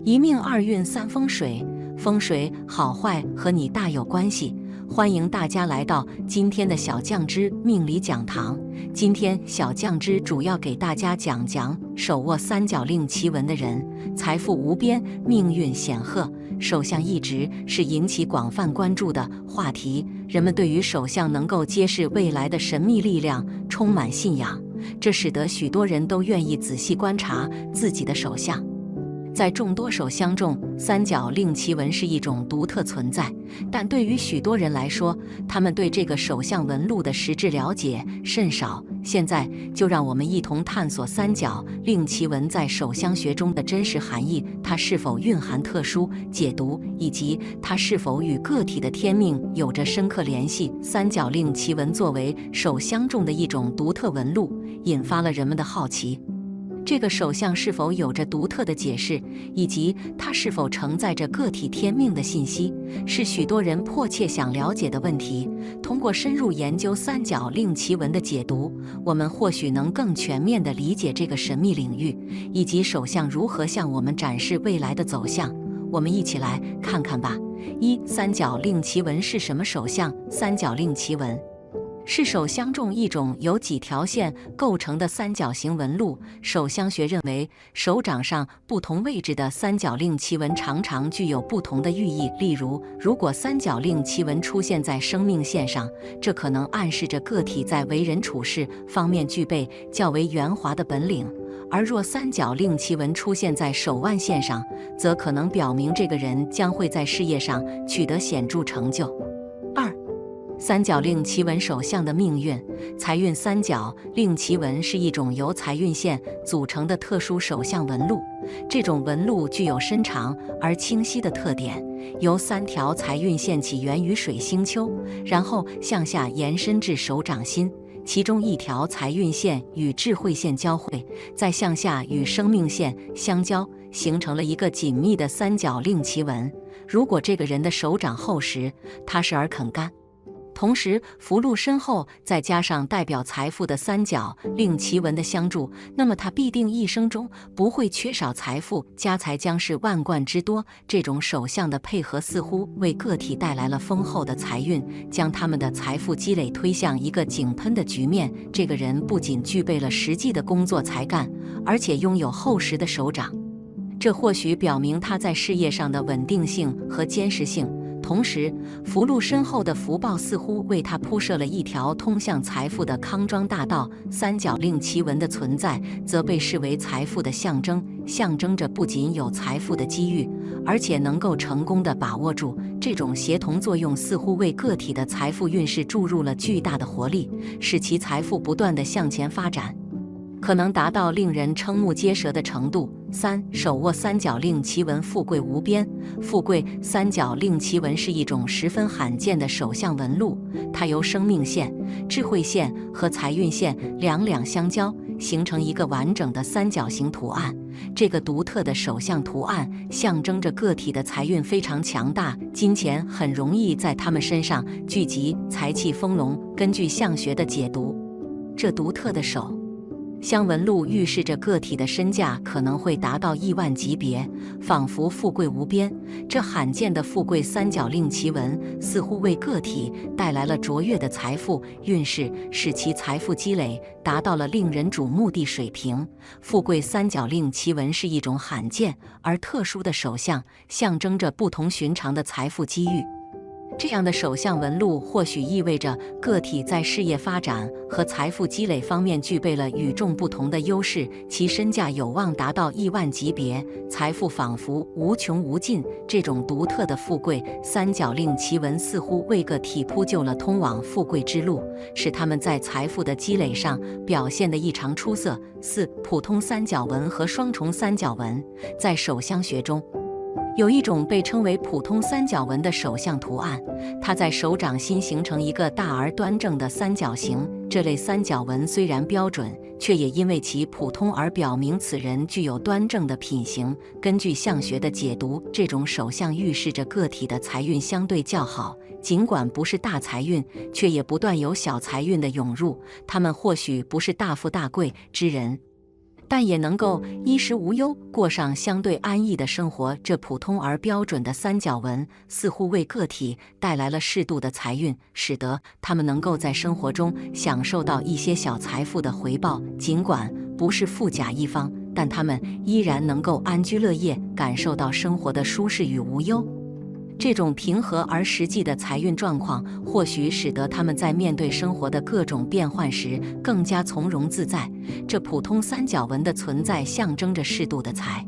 一命二运三风水，风水好坏和你大有关系。欢迎大家来到今天的小酱之命理讲堂。今天小酱之主要给大家讲手握三角令奇文的人，财富无边，命运显赫。手相一直是引起广泛关注的话题，人们对于手相能够揭示未来的神秘力量充满信仰，这使得许多人都愿意仔细观察自己的手相。在众多手相中，三角令奇文是一种独特存在，但对于许多人来说，他们对这个手相纹路的实质了解甚少。现在就让我们一同探索三角令奇文在手相学中的真实含义，它是否蕴含特殊解读，以及它是否与个体的天命有着深刻联系。三角令奇文作为手相中的一种独特纹路，引发了人们的好奇。这个手相是否有着独特的解释，以及它是否承载着个体天命的信息，是许多人迫切想了解的问题。通过深入研究三角令奇文的解读，我们或许能更全面地理解这个神秘领域，以及手相如何向我们展示未来的走向。我们一起来看看吧。三角令奇文是什么手相？三角令奇文是手相中一种由几条线构成的三角形纹路。手相学认为，手掌上不同位置的三角令奇文常常具有不同的寓意。例如，如果三角令奇文出现在生命线上，这可能暗示着个体在为人处事方面具备较为圆滑的本领；而若三角令奇文出现在手腕线上，则可能表明这个人将会在事业上取得显著成就。三角令奇文手相的命运。财运三角令奇文是一种由财运线组成的特殊手相纹路，这种纹路具有深长而清晰的特点，由三条财运线起源于水星丘，然后向下延伸至手掌心，其中一条财运线与智慧线交汇，再向下与生命线相交，形成了一个紧密的三角令奇文。如果这个人的手掌厚实、踏实而肯干，同时福禄深厚，再加上代表财富的三角令奇文的相助，那么他必定一生中不会缺少财富，家财将是万贯之多。这种手相的配合似乎为个体带来了丰厚的财运，将他们的财富积累推向一个井喷的局面。这个人不仅具备了实际的工作才干，而且拥有厚实的手掌，这或许表明他在事业上的稳定性和坚实性。同时，福禄深厚的福报似乎为他铺设了一条通向财富的康庄大道。三角令奇文的存在则被视为财富的象征，象征着不仅有财富的机遇，而且能够成功地把握住。这种协同作用似乎为个体的财富运势注入了巨大的活力，使其财富不断地向前发展，可能达到令人瞠目结舌的程度。手握三角令奇文，富贵无边。富贵三角令奇文是一种十分罕见的手相纹路，它由生命线、智慧线和财运线两相交，形成一个完整的三角形图案。这个独特的手相图案象征着个体的财运非常强大，金钱很容易在他们身上聚集，财气丰隆。根据相学的解读，这独特的手相纹路预示着个体的身价可能会达到亿万级别，仿佛富贵无边。这罕见的富贵三角令奇文似乎为个体带来了卓越的财富运势，使其财富积累达到了令人瞩目的水平。富贵三角令奇文是一种罕见而特殊的手相，象征着不同寻常的财富机遇。这样的手相纹路或许意味着个体在事业发展和财富积累方面具备了与众不同的优势，其身价有望达到亿万级别，财富仿佛无穷无尽。这种独特的富贵三角令奇文似乎为个体铺就了通往富贵之路，使他们在财富的积累上表现得异常出色。普通三角纹和双重三角纹。在手相学中，有一种被称为普通三角纹的手相图案，它在手掌心形成一个大而端正的三角形。这类三角纹虽然标准，却也因为其普通而表明此人具有端正的品行。根据相学的解读，这种手相预示着个体的财运相对较好，尽管不是大财运，却也不断有小财运的涌入。他们或许不是大富大贵之人，但也能够衣食无忧，过上相对安逸的生活。这普通而标准的三角纹似乎为个体带来了适度的财运，使得他们能够在生活中享受到一些小财富的回报。尽管不是富甲一方，但他们依然能够安居乐业，感受到生活的舒适与无忧。这种平和而实际的财运状况，或许使得他们在面对生活的各种变幻时更加从容自在。这普通三角纹的存在象征着适度的财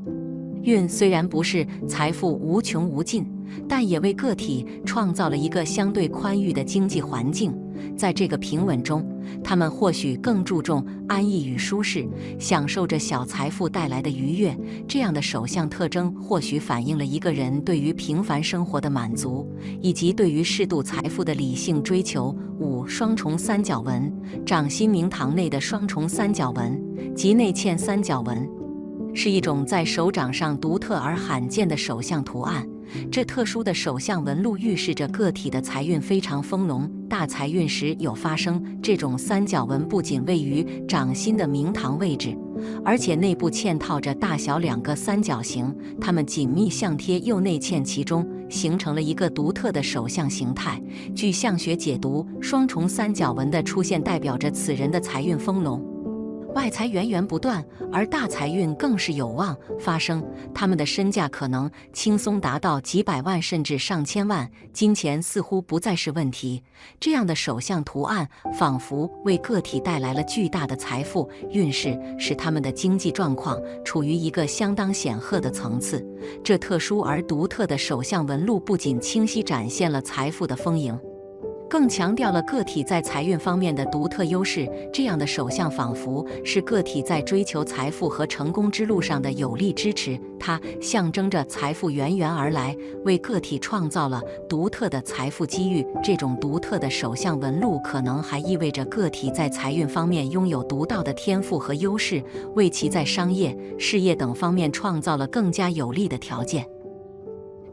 运，虽然不是财富无穷无尽，但也为个体创造了一个相对宽裕的经济环境。在这个平稳中，他们或许更注重安逸与舒适，享受着小财富带来的愉悦。这样的手相特征或许反映了一个人对于平凡生活的满足，以及对于适度财富的理性追求。5. 双重三角纹，掌心明堂内的双重三角纹及内嵌三角纹，是一种在手掌上独特而罕见的手相图案。这特殊的手相纹路预示着个体的财运非常丰隆，大财运时有发生。这种三角纹不仅位于掌心的明堂位置，而且内部嵌套着大小2个三角形，它们紧密相贴又内嵌其中，形成了一个独特的手相形态。据相学解读，双重三角纹的出现代表着此人的财运丰隆，外财源源不断，而大财运更是有望发生。他们的身价可能轻松达到几百万甚至上千万，金钱似乎不再是问题。这样的手相图案仿佛为个体带来了巨大的财富运势，使他们的经济状况处于一个相当显赫的层次。这特殊而独特的手相纹路不仅清晰展现了财富的丰盈，更强调了个体在财运方面的独特优势。这样的手相仿佛是个体在追求财富和成功之路上的有力支持，它象征着财富源源而来，为个体创造了独特的财富机遇。这种独特的手相纹路可能还意味着个体在财运方面拥有独到的天赋和优势，为其在商业、事业等方面创造了更加有利的条件。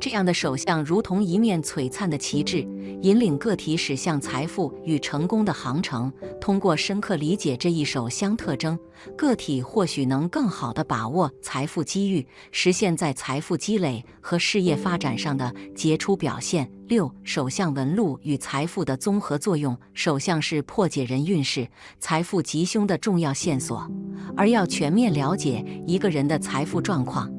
这样的手相如同一面璀璨的旗帜，引领个体驶向财富与成功的航程。通过深刻理解这一手相特征，个体或许能更好地把握财富机遇，实现在财富积累和事业发展上的杰出表现。6. 手相纹路与财富的综合作用。手相是破解人运势、财富吉凶的重要线索，而要全面了解一个人的财富状况，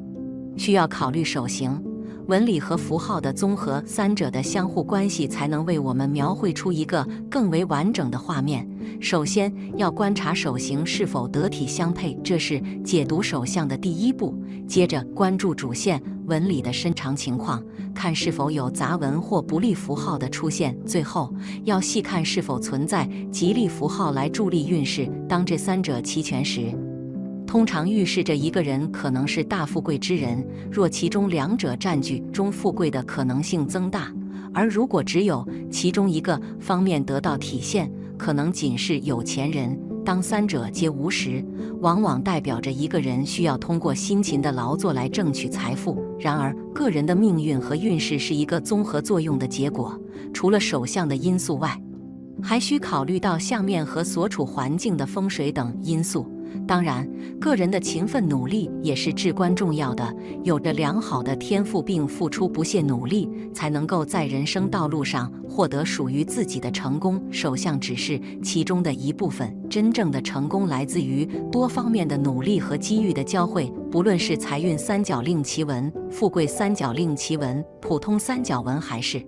需要考虑手型、纹理和符号的综合，三者的相互关系才能为我们描绘出一个更为完整的画面。首先要观察手型是否得体相配，这是解读手相的第一步。接着关注主线纹理的伸长情况，看是否有杂纹或不利符号的出现。最后要细看是否存在吉利符号来助力运势。当这三者齐全时，通常预示着一个人可能是大富贵之人，若其中两者占据，中富贵的可能性增大；而如果只有其中一个方面得到体现，可能仅是有钱人。当三者皆无时，往往代表着一个人需要通过辛勤的劳作来挣取财富。然而，个人的命运和运势是一个综合作用的结果，除了手相的因素外，还需考虑到相面和所处环境的风水等因素。当然，个人的勤奋努力也是至关重要的。有着良好的天赋并付出不懈努力，才能够在人生道路上获得属于自己的成功。手相只是其中的一部分，真正的成功来自于多方面的努力和机遇的交汇。不论是财运三角令旗纹、富贵三角令旗纹、普通三角纹还是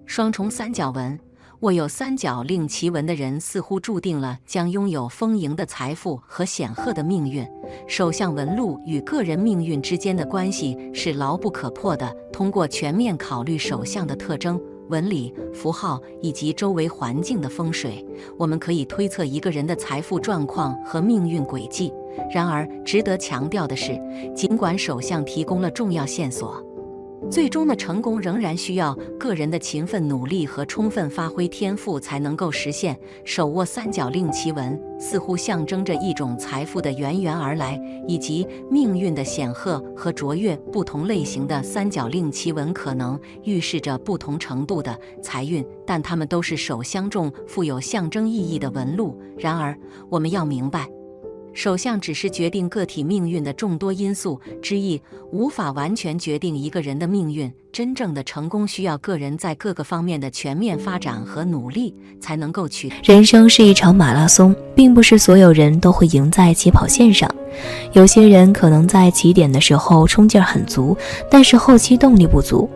双重三角纹，握有三角令旗纹的人似乎注定了将拥有丰盈的财富和显赫的命运。手相纹路与个人命运之间的关系是牢不可破的。通过全面考虑手相的特征、纹理、符号以及周围环境的风水，我们可以推测一个人的财富状况和命运轨迹。然而，值得强调的是，尽管手相提供了重要线索，最终的成功仍然需要个人的勤奋努力和充分发挥天赋才能够实现。手握三角令旗纹似乎象征着一种财富的源源而来，以及命运的显赫和卓越。不同类型的三角令旗纹可能预示着不同程度的财运，但它们都是手相中富有象征意义的纹路。然而，我们要明白，手相只是决定个体命运的众多因素之一，无法完全决定一个人的命运。真正的成功需要个人在各个方面的全面发展和努力才能够取得。人生是一场马拉松，并不是所有人都会赢在起跑线上。有些人可能在起点的时候冲劲很足，但是后期动力不足。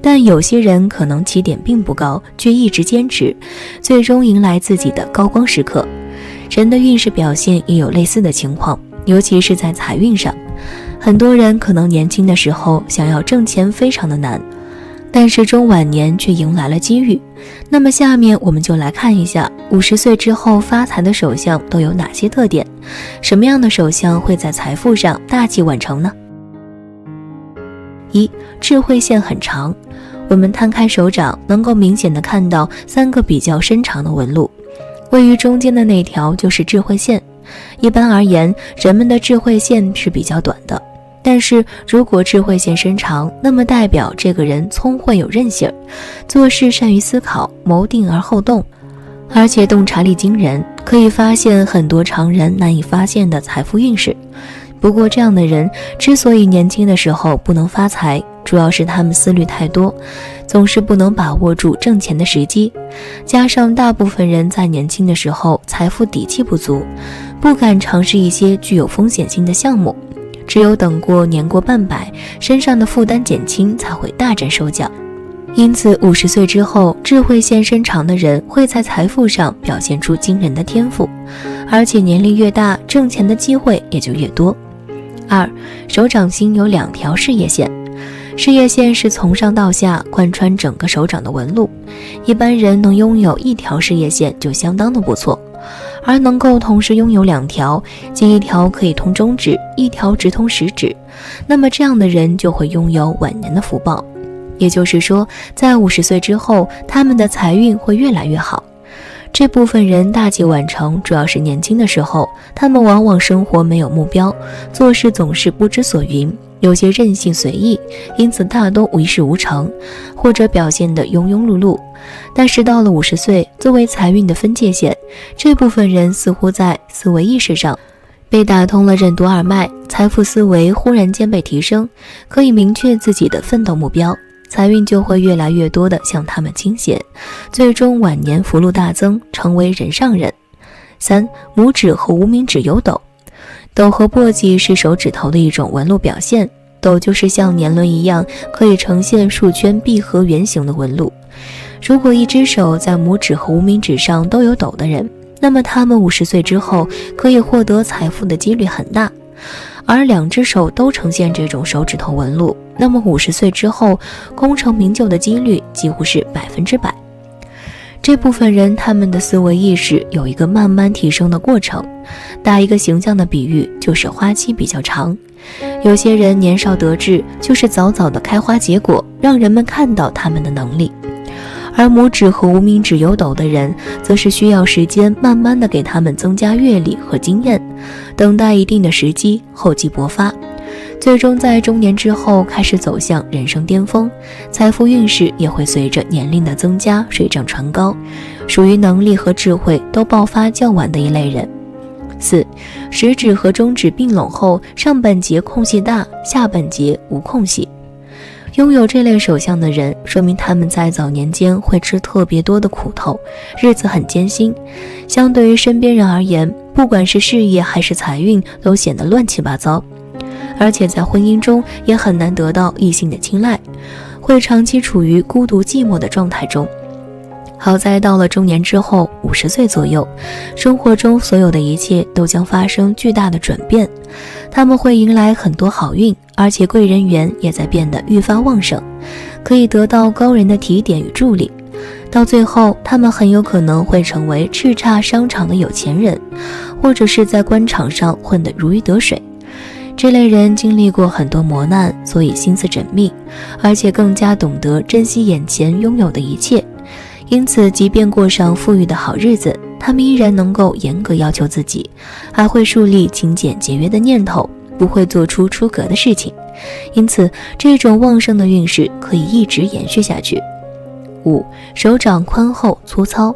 但有些人可能起点并不高，却一直坚持，最终迎来自己的高光时刻。人的运势表现也有类似的情况，尤其是在财运上。很多人可能年轻的时候想要挣钱非常的难，但是中晚年却迎来了机遇。那么下面我们就来看一下50岁之后发财的手相都有哪些特点，什么样的手相会在财富上大器晚成呢？一、智慧线很长。我们摊开手掌，能够明显的看到3个比较深长的纹路，位于中间的那条就是智慧线。一般而言，人们的智慧线是比较短的，但是如果智慧线伸长，那么代表这个人聪慧有韧性，做事善于思考，谋定而后动，而且洞察力惊人，可以发现很多常人难以发现的财富运势。不过这样的人之所以年轻的时候不能发财，主要是他们思虑太多，总是不能把握住挣钱的时机，加上大部分人在年轻的时候财富底气不足，不敢尝试一些具有风险性的项目，只有等过年过半百，身上的负担减轻，才会大展手脚。因此50岁之后，智慧线伸长的人会在财富上表现出惊人的天赋，而且年龄越大，挣钱的机会也就越多。2、手掌心有2条事业线。事业线是从上到下贯穿整个手掌的纹路，一般人能拥有1条事业线就相当的不错，而能够同时拥有2条，即1条可以通中指，1条直通食指，那么这样的人就会拥有晚年的福报。也就是说，在50岁之后，他们的财运会越来越好。这部分人大器晚成，主要是年轻的时候，他们往往生活没有目标，做事总是不知所云，有些任性随意，因此大多一事无成，或者表现得庸庸碌碌。但是到了50岁，作为财运的分界线，这部分人似乎在思维意识上被打通了任督二脉，财富思维忽然间被提升，可以明确自己的奋斗目标，财运就会越来越多的向他们倾斜，最终晚年福禄大增，成为人上人。3、拇指和无名指有斗。斗和簸箕是手指头的一种纹路表现，斗就是像年轮一样，可以呈现数圈闭合圆形的纹路。如果一只手在拇指和无名指上都有斗的人，那么他们50岁之后可以获得财富的几率很大。而2只手都呈现这种手指头纹路，那么50岁之后功成名就的几率几乎是100%。这部分人他们的思维意识有一个慢慢提升的过程，打一个形象的比喻，就是花期比较长。有些人年少得志，就是早早的开花结果，让人们看到他们的能力。而拇指和无名指有斗的人，则是需要时间慢慢的给他们增加阅历和经验，等待一定的时机，厚积薄发，最终在中年之后开始走向人生巅峰，财富运势也会随着年龄的增加水涨船高，属于能力和智慧都爆发较晚的一类人。4、食指和中指并拢后，上半截空隙大，下半截无空隙。拥有这类手相的人，说明他们在早年间会吃特别多的苦头，日子很艰辛。相对于身边人而言，不管是事业还是财运，都显得乱七八糟。而且在婚姻中也很难得到异性的青睐，会长期处于孤独寂寞的状态中。好在到了中年之后，50岁左右，生活中所有的一切都将发生巨大的转变，他们会迎来很多好运，而且贵人缘也在变得愈发旺盛，可以得到高人的提点与助力。到最后，他们很有可能会成为叱咤商场的有钱人，或者是在官场上混得如鱼得水。这类人经历过很多磨难，所以心思缜密，而且更加懂得珍惜眼前拥有的一切。因此即便过上富裕的好日子，他们依然能够严格要求自己，还会树立勤俭节约的念头，不会做出出格的事情。因此这种旺盛的运势可以一直延续下去。5、手掌宽厚粗糙。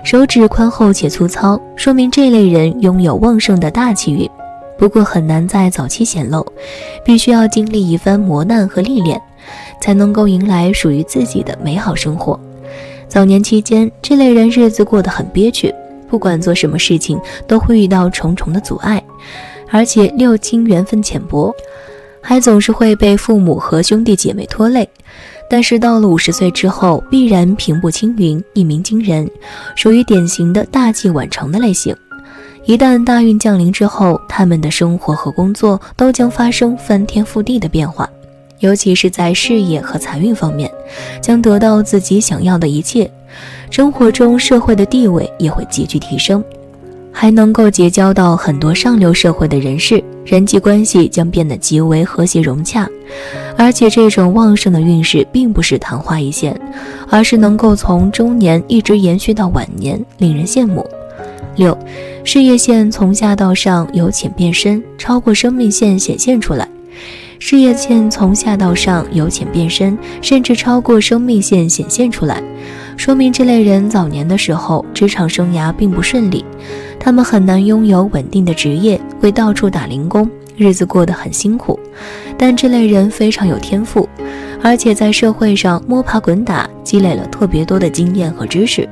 手指宽厚且粗糙，说明这类人拥有旺盛的大气运，不过很难在早期显露，必须要经历一番磨难和历练，才能够迎来属于自己的美好生活。早年期间，这类人日子过得很憋屈，不管做什么事情都会遇到重重的阻碍，而且六亲缘分浅薄，还总是会被父母和兄弟姐妹拖累。但是到了50岁之后，必然平步青云，一鸣惊人，属于典型的大器晚成的类型。一旦大运降临之后，他们的生活和工作都将发生翻天覆地的变化，尤其是在事业和财运方面，将得到自己想要的一切，生活中社会的地位也会急剧提升，还能够结交到很多上流社会的人士，人际关系将变得极为和谐融洽。而且这种旺盛的运势并不是昙花一现，而是能够从中年一直延续到晚年，令人羡慕。6. 事业线从下到上由浅变深，超过生命线显现出来。事业线从下到上由浅变深，甚至超过生命线显现出来，说明这类人早年的时候职场生涯并不顺利，他们很难拥有稳定的职业，会到处打零工，日子过得很辛苦。但这类人非常有天赋，而且在社会上摸爬滚打，积累了特别多的经验和知识，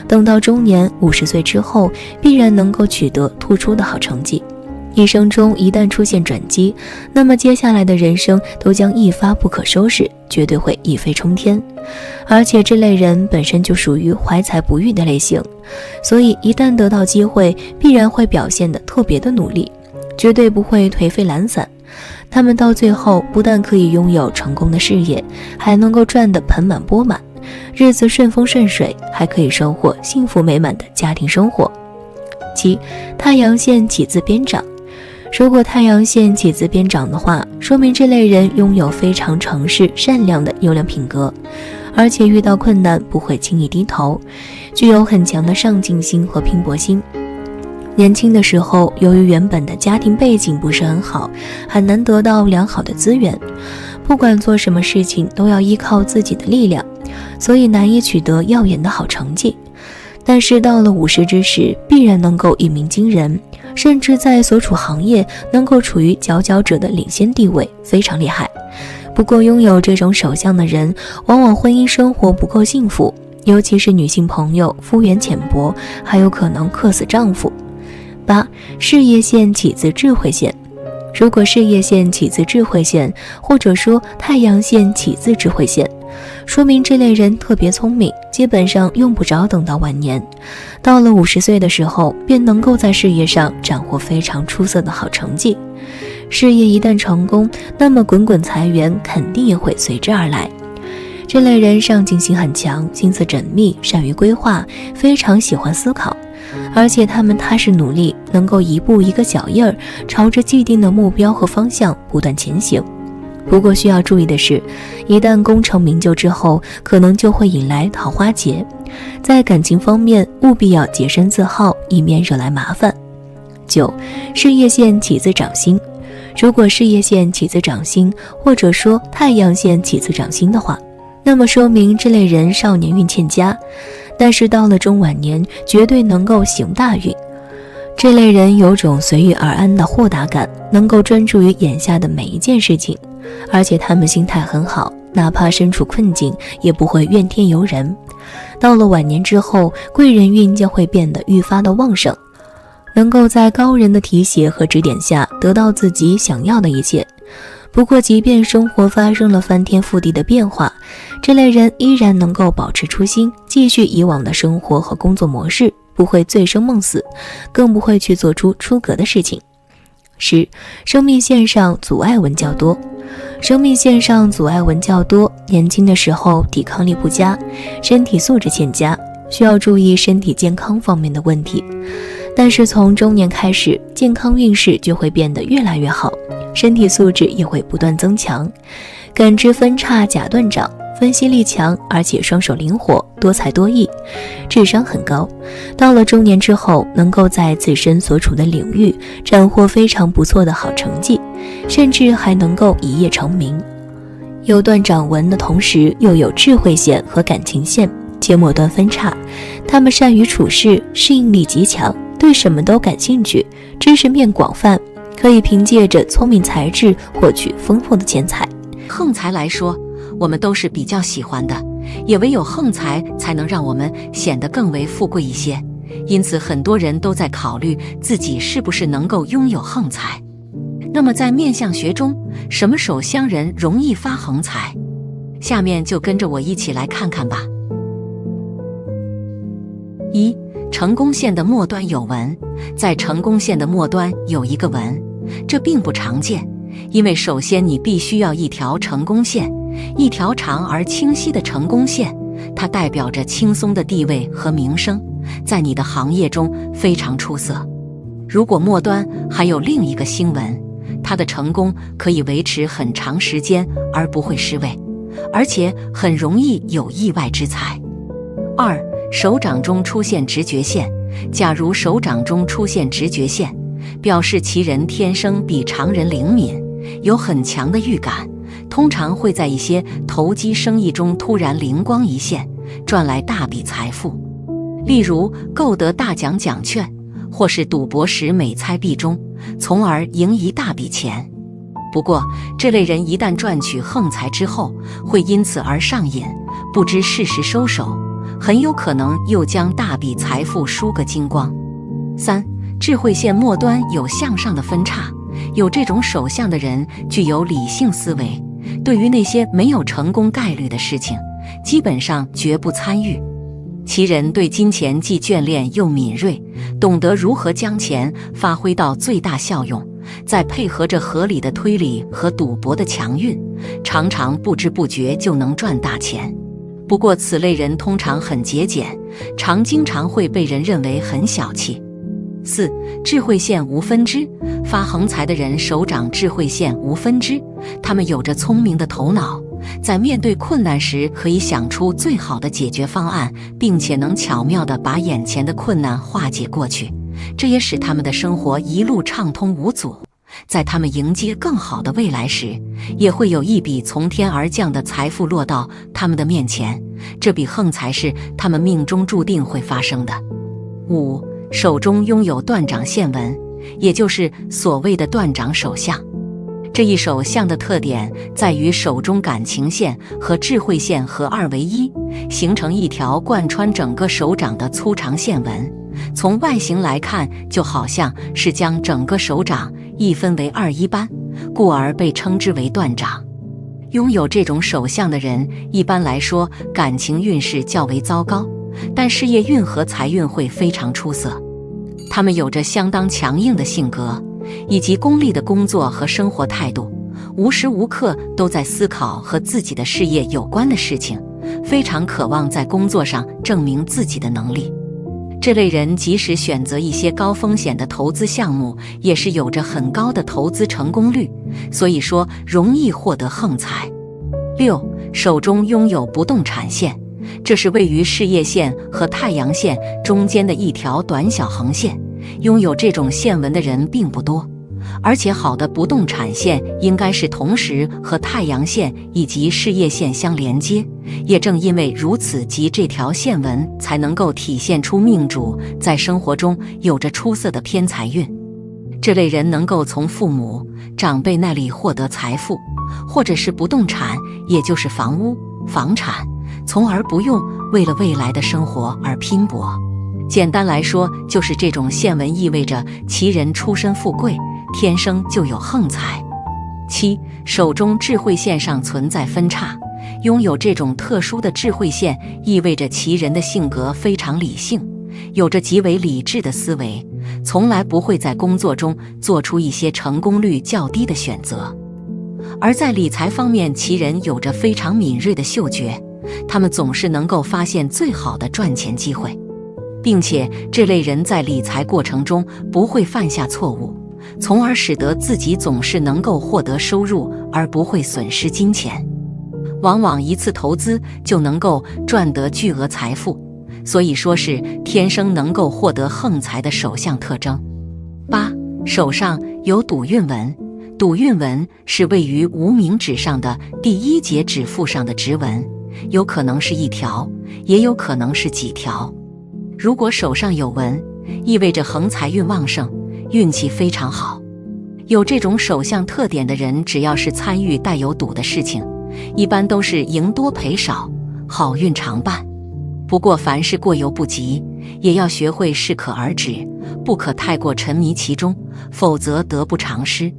等到中年50岁之后，必然能够取得突出的好成绩。一生中一旦出现转机，那么接下来的人生都将一发不可收拾，绝对会一飞冲天。而且这类人本身就属于怀才不遇的类型，所以一旦得到机会，必然会表现得特别的努力，绝对不会颓废懒散。他们到最后不但可以拥有成功的事业，还能够赚得盆满钵满，日子顺风顺水，还可以收获幸福美满的家庭生活。7. 太阳线起自边长。如果太阳线起自边长的话，说明这类人拥有非常诚实善良的优良品格，而且遇到困难不会轻易低头，具有很强的上进心和拼搏心。年轻的时候，由于原本的家庭背景不是很好，很难得到良好的资源，不管做什么事情都要依靠自己的力量，所以难以取得耀眼的好成绩。但是到了50之时，必然能够一鸣惊人，甚至在所处行业能够处于佼佼者的领先地位，非常厉害。不过拥有这种手相的人，往往婚姻生活不够幸福，尤其是女性朋友肤缘浅薄，还有可能克死丈夫。8. 事业线起自智慧线。如果事业线起自智慧线，或者说太阳线起自智慧线，说明这类人特别聪明，基本上用不着等到晚年，到了50岁的时候，便能够在事业上斩获非常出色的好成绩。事业一旦成功，那么滚滚财源肯定也会随之而来。这类人上进心很强，心思缜密，善于规划，非常喜欢思考，而且他们踏实努力，能够一步一个脚印儿，朝着既定的目标和方向不断前行。不过需要注意的是，一旦功成名就之后，可能就会引来桃花劫，在感情方面务必要洁身自好，以免惹来麻烦。9. 事业线起自掌星。如果事业线起自掌星，或者说太阳线起自掌星的话，那么说明这类人少年运欠佳，但是到了中晚年绝对能够行大运。这类人有种随遇而安的豁达感，能够专注于眼下的每一件事情，而且他们心态很好，哪怕身处困境也不会怨天尤人。到了晚年之后，贵人运将会变得愈发的旺盛，能够在高人的提携和指点下得到自己想要的一切。不过即便生活发生了翻天覆地的变化，这类人依然能够保持初心，继续以往的生活和工作模式，不会醉生梦死，更不会去做出出格的事情。10. 生命线上阻碍纹较多。生命线上阻碍纹较多，年轻的时候抵抗力不佳，身体素质欠佳，需要注意身体健康方面的问题。但是从中年开始，健康运势就会变得越来越好，身体素质也会不断增强，感知分叉假断掌，分析力强，而且双手灵活，多才多艺，智商很高。到了中年之后，能够在自身所处的领域斩获非常不错的好成绩，甚至还能够一夜成名。有断掌纹的同时，又有智慧线和感情线，且末端分叉。他们善于处事，适应力极强，对什么都感兴趣，知识面广泛，可以凭借着聪明才智获取丰富的钱财。横财来说，我们都是比较喜欢的，也唯有横财才能让我们显得更为富贵一些。因此很多人都在考虑自己是不是能够拥有横财。那么在面相学中，什么手相人容易发横财？下面就跟着我一起来看看吧。一、成功线的末端有纹。在成功线的末端有一个纹，这并不常见，因为首先你必须要一条成功线，一条长而清晰的成功线，它代表着轻松的地位和名声，在你的行业中非常出色。如果末端还有另一个星纹，它的成功可以维持很长时间而不会失位，而且很容易有意外之财。二、手掌中出现直觉线。假如手掌中出现直觉线，表示其人天生比常人灵敏，有很强的预感，通常会在一些投机生意中突然灵光一现，赚来大笔财富，例如购得大奖奖券，或是赌博时每猜必中，从而赢一大笔钱。不过这类人一旦赚取横财之后，会因此而上瘾，不知适时收手，很有可能又将大笔财富输个精光。三、智慧线末端有向上的分叉。有这种手相的人具有理性思维，对于那些没有成功概率的事情，基本上绝不参与。其人对金钱既眷恋又敏锐，懂得如何将钱发挥到最大效用，再配合着合理的推理和赌博的强运，常常不知不觉就能赚大钱。不过此类人通常很节俭，经常会被人认为很小气。四、智慧线无分支。发横财的人手掌智慧线无分支，他们有着聪明的头脑，在面对困难时可以想出最好的解决方案，并且能巧妙地把眼前的困难化解过去，这也使他们的生活一路畅通无阻。在他们迎接更好的未来时，也会有一笔从天而降的财富落到他们的面前，这笔横财是他们命中注定会发生的。五、手中拥有断掌线纹，也就是所谓的断掌手相。这一手相的特点在于手中感情线和智慧线合二为一，形成一条贯穿整个手掌的粗长线纹。从外形来看，就好像是将整个手掌一分为二一般，故而被称之为断掌。拥有这种手相的人，一般来说感情运势较为糟糕，但事业运和财运会非常出色。他们有着相当强硬的性格，以及功利的工作和生活态度，无时无刻都在思考和自己的事业有关的事情，非常渴望在工作上证明自己的能力。这类人即使选择一些高风险的投资项目，也是有着很高的投资成功率，所以说容易获得横财。六、手中拥有不动产线，这是位于事业线和太阳线中间的一条短小横线，拥有这种线纹的人并不多，而且好的不动产线应该是同时和太阳线以及事业线相连接，也正因为如此，即这条线纹才能够体现出命主在生活中有着出色的偏财运。这类人能够从父母、长辈那里获得财富，或者是不动产，也就是房屋、房产，从而不用为了未来的生活而拼搏。简单来说，就是这种线纹意味着其人出身富贵，天生就有横财。七、手中智慧线上存在分叉。拥有这种特殊的智慧线，意味着其人的性格非常理性，有着极为理智的思维，从来不会在工作中做出一些成功率较低的选择。而在理财方面，其人有着非常敏锐的嗅觉，他们总是能够发现最好的赚钱机会，并且这类人在理财过程中不会犯下错误，从而使得自己总是能够获得收入而不会损失金钱。往往一次投资就能够赚得巨额财富，所以说是天生能够获得横财的手相特征。八、手上有赌运纹。赌运纹是位于无名指上的第一节指腹上的直纹，有可能是一条，也有可能是几条。如果手上有纹，意味着横财运旺盛，运气非常好。有这种手相特点的人，只要是参与带有赌的事情，一般都是赢多赔少，好运常伴。不过凡事过犹不及，也要学会适可而止，不可太过沉迷其中，否则得不偿失。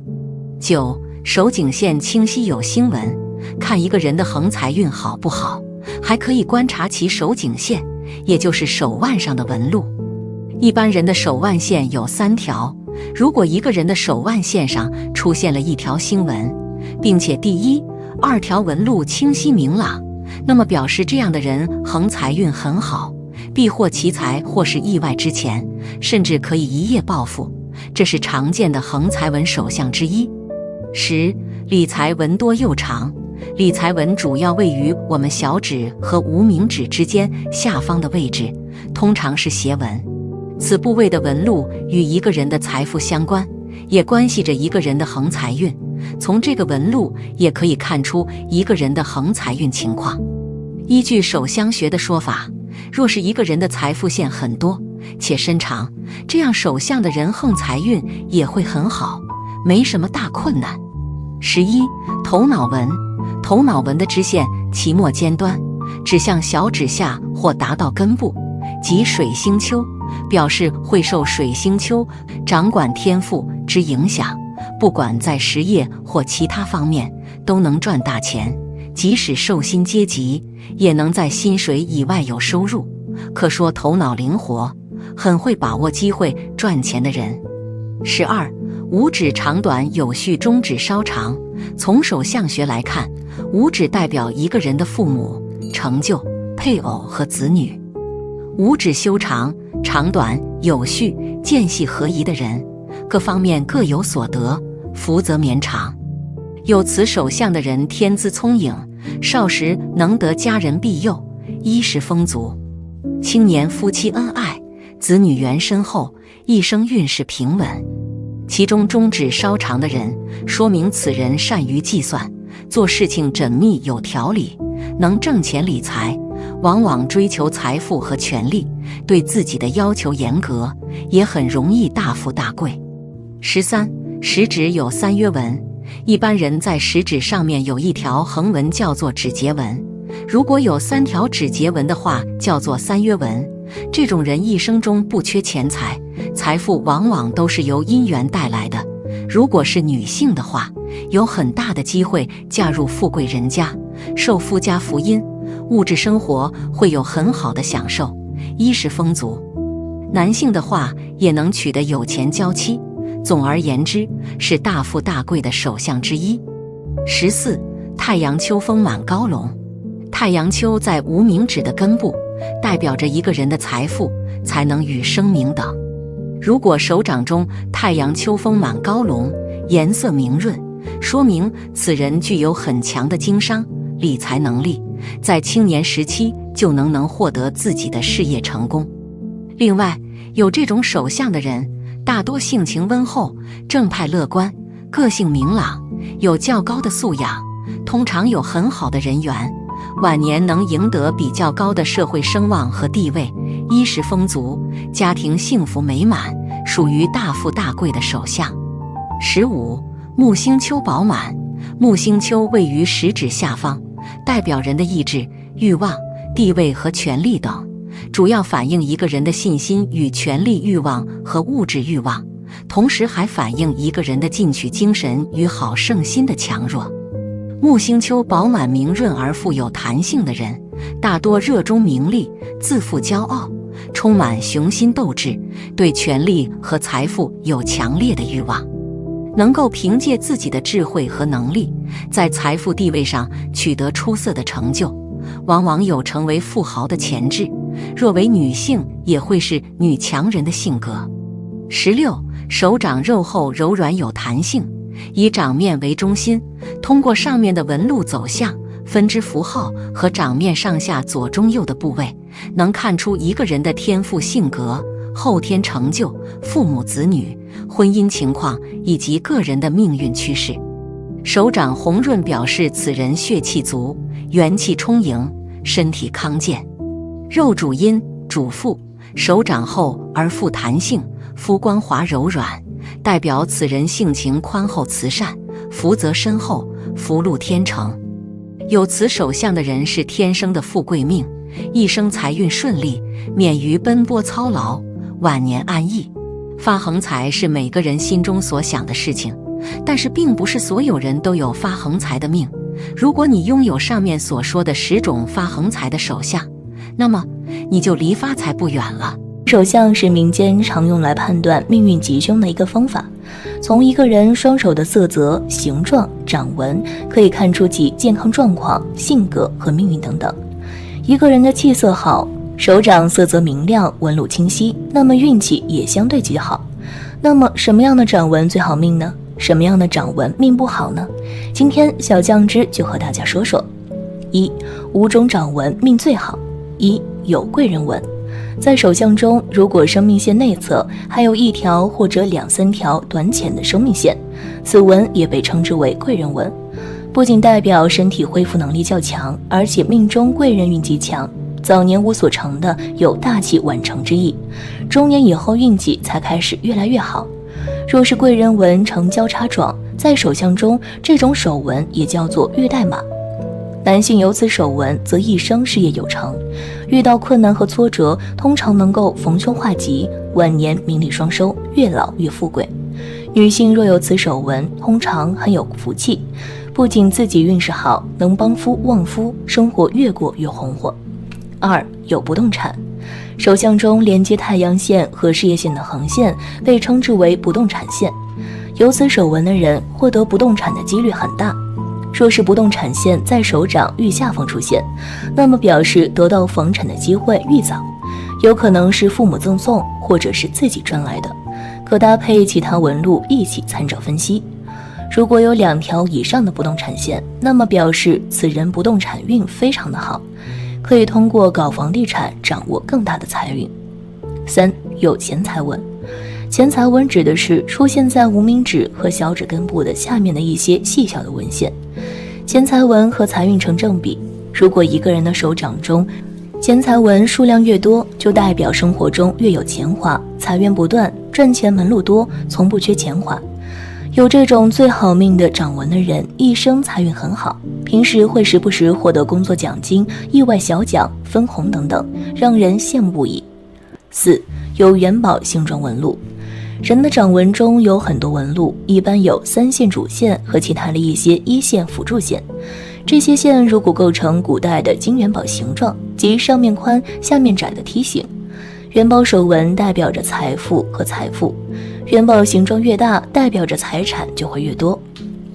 9. 手颈线清晰有星纹。看一个人的横财运好不好，还可以观察其手颈线，也就是手腕上的纹路。一般人的手腕线有3条，如果一个人的手腕线上出现了一条星纹，并且第1、2条纹路清晰明朗，那么表示这样的人横财运很好，必获其财或是意外之钱，甚至可以一夜暴富，这是常见的横财纹手相之一。10. 理财纹多又长。理财纹主要位于我们小指和无名指之间下方的位置，通常是斜纹。此部位的纹路与一个人的财富相关，也关系着一个人的横财运。从这个纹路也可以看出一个人的横财运情况。依据手相学的说法，若是一个人的财富线很多且深长，这样手相的人横财运也会很好，没什么大困难。11. 头脑纹。头脑纹的支线其末尖端指向小指下或达到根部，即水星丘，表示会受水星丘掌管天赋之影响，不管在实业或其他方面都能赚大钱，即使受薪阶级也能在薪水以外有收入，可说头脑灵活，很会把握机会赚钱的人。12. 五指长短有序，中指稍长。从手相学来看，五指代表一个人的父母、成就、配偶和子女。五指修长、长短有序、间隙合宜的人，各方面各有所得，福泽绵长。有此手相的人天资聪颖，少时能得家人庇佑，衣食丰足。青年夫妻恩爱，子女缘深厚，一生运势平稳。其中中指稍长的人，说明此人善于计算，做事情缜密有条理，能挣钱理财，往往追求财富和权力，对自己的要求严格，也很容易大富大贵。13. 食指有3约纹。一般人在食指上面有一条横纹叫做指节纹，如果有3条指节纹的话，叫做3约纹。这种人一生中不缺钱财，财富往往都是由姻缘带来的。如果是女性的话，有很大的机会嫁入富贵人家，受夫家福荫，物质生活会有很好的享受，衣食丰足。男性的话，也能娶得有钱娇妻。总而言之，是大富大贵的手相之一。14. 太阳丘丰满高隆。太阳丘在无名指的根部，代表着一个人的财富、才能与声名等。如果手掌中太阳丘丰满高隆，颜色明润，说明此人具有很强的经商、理财能力，在青年时期就能获得自己的事业成功。另外，有这种手相的人，大多性情温厚、正派乐观，个性明朗，有较高的素养，通常有很好的人缘，晚年能赢得比较高的社会声望和地位，衣食丰足，家庭幸福美满，属于大富大贵的手相。15. 木星丘饱满。木星丘位于食指下方，代表人的意志、欲望、地位和权力等，主要反映一个人的信心与权力欲望和物质欲望，同时还反映一个人的进取精神与好胜心的强弱。木星丘饱满明润而富有弹性的人，大多热衷名利，自负骄傲，充满雄心斗志，对权力和财富有强烈的欲望，能够凭借自己的智慧和能力，在财富地位上取得出色的成就，往往有成为富豪的潜质。若为女性，也会是女强人的性格。16. 手掌肉厚柔软有弹性，以掌面为中心，通过上面的纹路走向、分支符号和掌面上下左中右的部位，能看出一个人的天赋性格、后天成就、父母子女、婚姻情况以及个人的命运趋势。手掌红润表示此人血气足，元气充盈，身体康健。肉主阴，主腹，手掌厚而富弹性，肤光滑柔软，代表此人性情宽厚慈善，福泽深厚，福禄天成。有此手相的人是天生的富贵命，一生财运顺利，免于奔波操劳，晚年安逸。发横财是每个人心中所想的事情，但是并不是所有人都有发横财的命。如果你拥有上面所说的10种发横财的手相，那么你就离发财不远了。手相是民间常用来判断命运吉凶的一个方法，从一个人双手的色泽、形状、掌纹可以看出其健康状况、性格和命运等等。一个人的气色好，手掌色泽明亮，纹路清晰，那么运气也相对极好。那么什么样的掌纹最好命呢？什么样的掌纹命不好呢？今天小酱汁就和大家说说。5种掌纹命最好。有贵人纹。在手相中，如果生命线内侧还有1条或者2、3条短浅的生命线，此纹也被称之为贵人纹。不仅代表身体恢复能力较强，而且命中贵人运极强，早年无所成的有大器晚成之意，中年以后运气才开始越来越好。若是贵人纹呈交叉状，在手相中这种手纹也叫做月带马。男性有此手纹则一生事业有成，遇到困难和挫折通常能够逢凶化吉，晚年名利双收，越老越富贵。女性若有此手纹，通常很有福气，不仅自己运势好，能帮夫旺夫，生活越过越红火。有不动产。手相中连接太阳线和事业线的横线被称之为不动产线，有此手纹的人获得不动产的几率很大。若是不动产线在手掌愈下方出现，那么表示得到房产的机会愈早，有可能是父母赠送或者是自己赚来的，可搭配其他纹路一起参照分析。如果有2条以上的不动产线，那么表示此人不动产运非常的好，可以通过搞房地产掌握更大的财运。有钱财纹。钱财纹指的是出现在无名指和小指根部的下面的一些细小的纹线。钱财纹和财运成正比，如果一个人的手掌中钱财纹数量越多，就代表生活中越有钱花，财源不断，赚钱门路多，从不缺钱花。有这种最好命的掌纹的人，一生财运很好，平时会时不时获得工作奖金、意外小奖、分红等等，让人羡慕不已。有元宝形状纹路。人的掌纹中有很多纹路，一般有3线主线和其他的一些1线辅助线。这些线如果构成古代的金元宝形状，即上面宽下面窄的梯形。元宝手纹代表着财富和财富，元宝形状越大，代表着财产就会越多。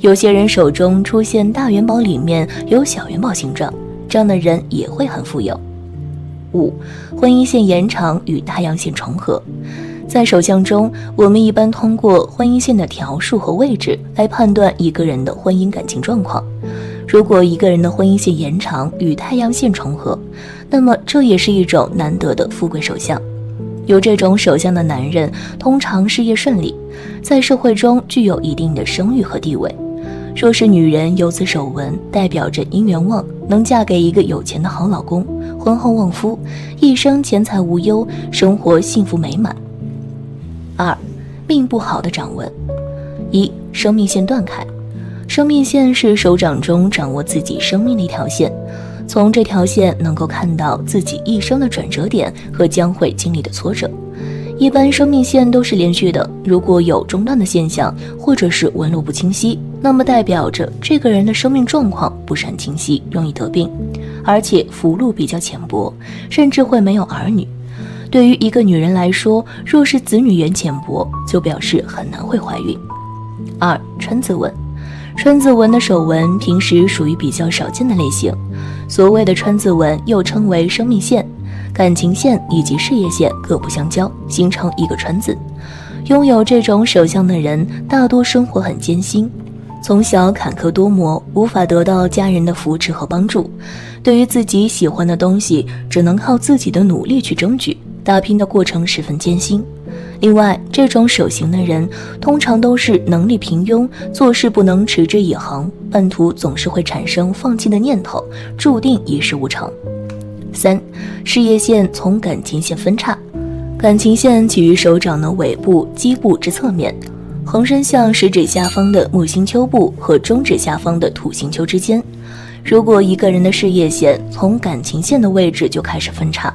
有些人手中出现大元宝里面有小元宝形状，这样的人也会很富有。婚姻线延长与太阳线重合。在手相中，我们一般通过婚姻线的条数和位置来判断一个人的婚姻感情状况。如果一个人的婚姻线延长与太阳线重合，那么这也是一种难得的富贵手相。有这种手相的男人通常事业顺利，在社会中具有一定的声誉和地位。若是女人有此手纹，代表着姻缘旺，能嫁给一个有钱的好老公，婚后旺夫，一生钱财无忧，生活幸福美满。命不好的掌纹。生命线断开。生命线是手掌中掌握自己生命的一条线，从这条线能够看到自己一生的转折点和将会经历的挫折。一般生命线都是连续的，如果有中断的现象，或者是纹路不清晰，那么代表着这个人的生命状况不是很清晰，容易得病，而且福禄比较浅薄，甚至会没有儿女。对于一个女人来说，若是子女缘浅薄，就表示很难会怀孕。川字纹。川字纹的手纹平时属于比较少见的类型。所谓的川字纹又称为生命线，感情线以及事业线各不相交，形成一个川字。拥有这种手相的人，大多生活很艰辛，从小坎坷多磨，无法得到家人的扶持和帮助。对于自己喜欢的东西，只能靠自己的努力去争取，打拼的过程十分艰辛。另外，这种手型的人通常都是能力平庸，做事不能持之以恒，半途总是会产生放弃的念头，注定一事无成。3. 事业线从感情线分叉，感情线起于手掌的尾部、基部之侧面，横伸向食指下方的木星丘部和中指下方的土星丘之间。如果一个人的事业线从感情线的位置就开始分叉，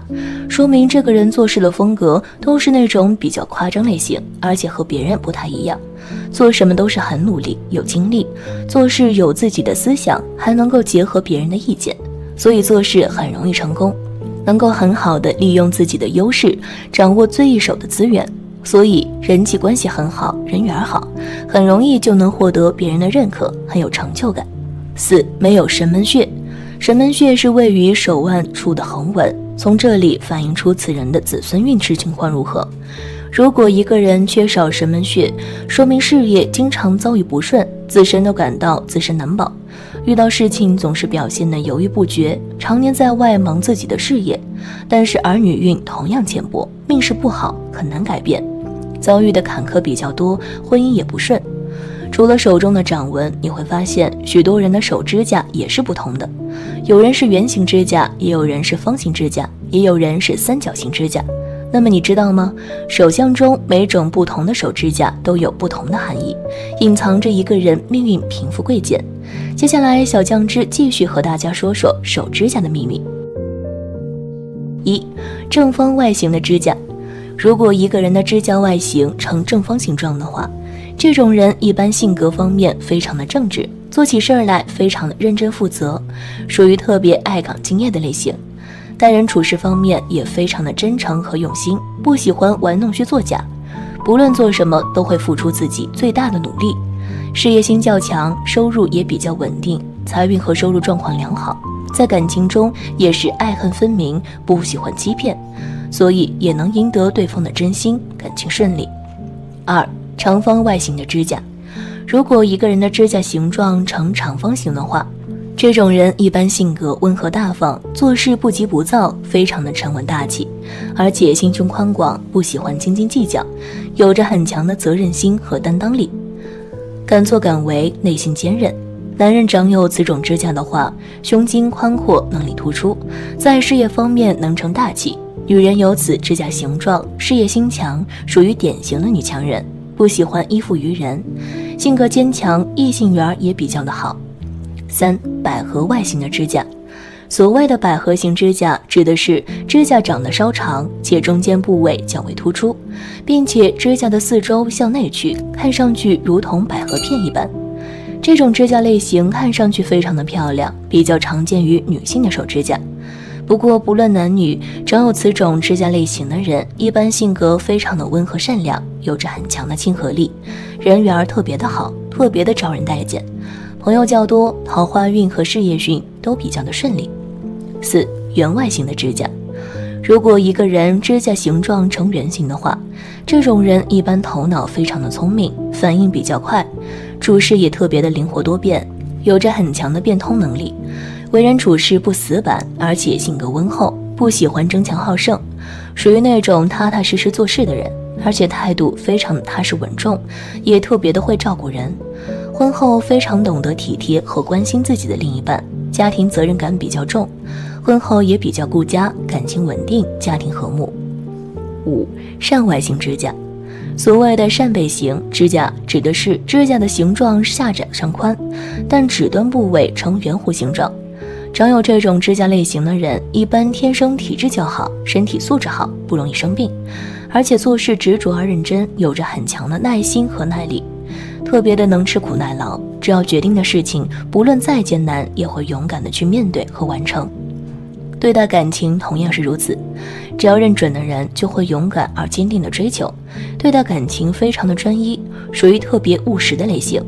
说明这个人做事的风格都是那种比较夸张类型，而且和别人不太一样，做什么都是很努力、有精力，做事有自己的思想，还能够结合别人的意见，所以做事很容易成功，能够很好的利用自己的优势，掌握最一手的资源，所以人际关系很好，人缘好，很容易就能获得别人的认可，很有成就感。4. 没有神门穴，神门穴是位于手腕处的横纹，从这里反映出此人的子孙运势情况如何。如果一个人缺少神门穴，说明事业经常遭遇不顺，自身都感到自身难保，遇到事情总是表现得犹豫不决，常年在外忙自己的事业，但是儿女运同样浅薄，命势不好，很难改变，遭遇的坎坷比较多，婚姻也不顺。除了手中的掌纹，你会发现许多人的手指甲也是不同的，有人是圆形指甲，也有人是方形指甲，也有人是三角形指甲。那么你知道吗？手相中每种不同的手指甲都有不同的含义，隐藏着一个人命运贫富贵贱。接下来小酱汁继续和大家说说手指甲的秘密。1. 正方外形的指甲，如果一个人的指甲外形呈正方形状的话，这种人一般性格方面非常的正直，做起事儿来非常的认真负责，属于特别爱岗敬业的类型。待人处事方面也非常的真诚和用心，不喜欢玩弄虚作假，不论做什么都会付出自己最大的努力。事业心较强，收入也比较稳定，财运和收入状况良好。在感情中也是爱恨分明，不喜欢欺骗，所以也能赢得对方的真心，感情顺利。2. 长方外形的指甲，如果一个人的指甲形状呈长方形的话，这种人一般性格温和大方，做事不急不躁，非常的沉稳大气，而且心胸宽广，不喜欢斤斤计较，有着很强的责任心和担当力，敢作敢为，内心坚韧。男人长有此种指甲的话，胸襟宽阔，能力突出，在事业方面能成大器。女人有此指甲形状，事业心强，属于典型的女强人，不喜欢依附于人，性格坚强，异性缘也比较的好。3. 百合外形的指甲，所谓的百合型指甲指的是指甲长得稍长，且中间部位较为突出，并且指甲的四周向内去，看上去如同百合片一般。这种指甲类型看上去非常的漂亮，比较常见于女性的手指甲。不过不论男女，长有此种指甲类型的人，一般性格非常的温和善良，有着很强的亲和力，人缘特别的好，特别的招人待见，朋友较多，桃花运和事业运都比较的顺利。4. 圆外形的指甲，如果一个人指甲形状呈圆形的话，这种人一般头脑非常的聪明，反应比较快，处事也特别的灵活多变，有着很强的变通能力，为人处事不死板，而且性格温厚，不喜欢争强好胜，属于那种踏踏实实做事的人，而且态度非常的踏实稳重，也特别的会照顾人。婚后非常懂得体贴和关心自己的另一半，家庭责任感比较重，婚后也比较顾家，感情稳定，家庭和睦。5. 扇外形指甲，所谓的扇贝型指甲指的是指甲的形状下窄上宽，但指端部位呈圆弧形状。长有这种指甲类型的人，一般天生体质较好，身体素质好，不容易生病，而且做事执着而认真，有着很强的耐心和耐力，特别的能吃苦耐劳，只要决定的事情，不论再艰难，也会勇敢的去面对和完成。对待感情同样是如此，只要认准的人就会勇敢而坚定的追求，对待感情非常的专一，属于特别务实的类型。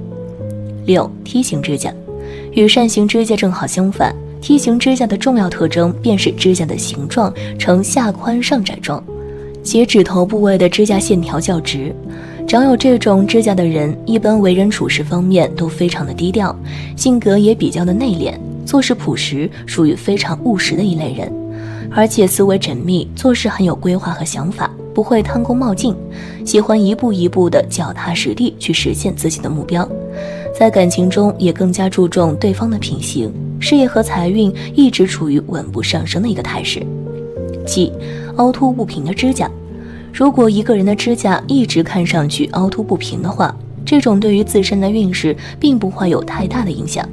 6. 梯形指甲，与扇形指甲正好相反，梯形指甲的重要特征便是指甲的形状呈下宽上窄状，且指头部位的指甲线条较直。长有这种指甲的人，一般为人处事方面都非常的低调，性格也比较的内敛，做事朴实，属于非常务实的一类人，而且思维缜密，做事很有规划和想法，不会贪功冒进，喜欢一步一步的脚踏实地去实现自己的目标。在感情中也更加注重对方的品行，事业和财运一直处于稳步上升的一个态势。7. 凹凸不平的指甲。如果一个人的指甲一直看上去凹凸不平的话，这种对于自身的运势并不会有太大的影响。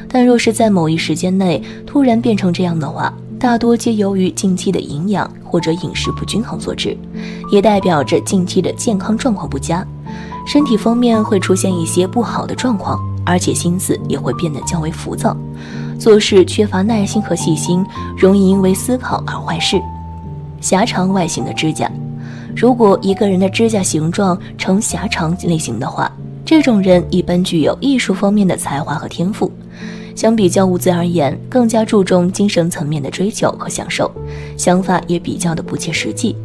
但若是在某一时间内突然变成这样的话，大多皆由于近期的营养或者饮食不均衡所致，也代表着近期的健康状况不佳，身体方面会出现一些不好的状况，而且心思也会变得较为浮躁，做事缺乏耐心和细心，容易因为思考而坏事。狭长外形的指甲。如果一个人的指甲形状呈狭长类型的话，这种人一般具有艺术方面的才华和天赋，相比较物资而言，更加注重精神层面的追求和享受，想法也比较的不切实际，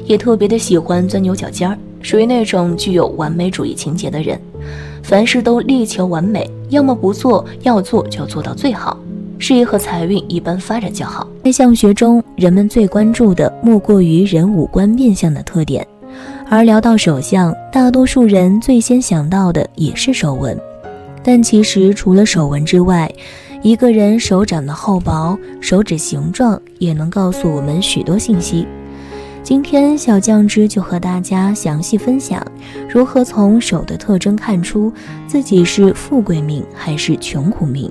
也特别的喜欢钻牛角尖儿，属于那种具有完美主义情节的人，凡事都力求完美，要么不做，要做就要做到最好。事业和财运一般发展较好。在相学中，人们最关注的莫过于人五官面相的特点，而聊到手相，大多数人最先想到的也是手纹。但其实除了手纹之外，一个人手掌的厚薄、手指形状也能告诉我们许多信息。今天小酱汁就和大家详细分享如何从手的特征看出自己是富贵命还是穷苦命。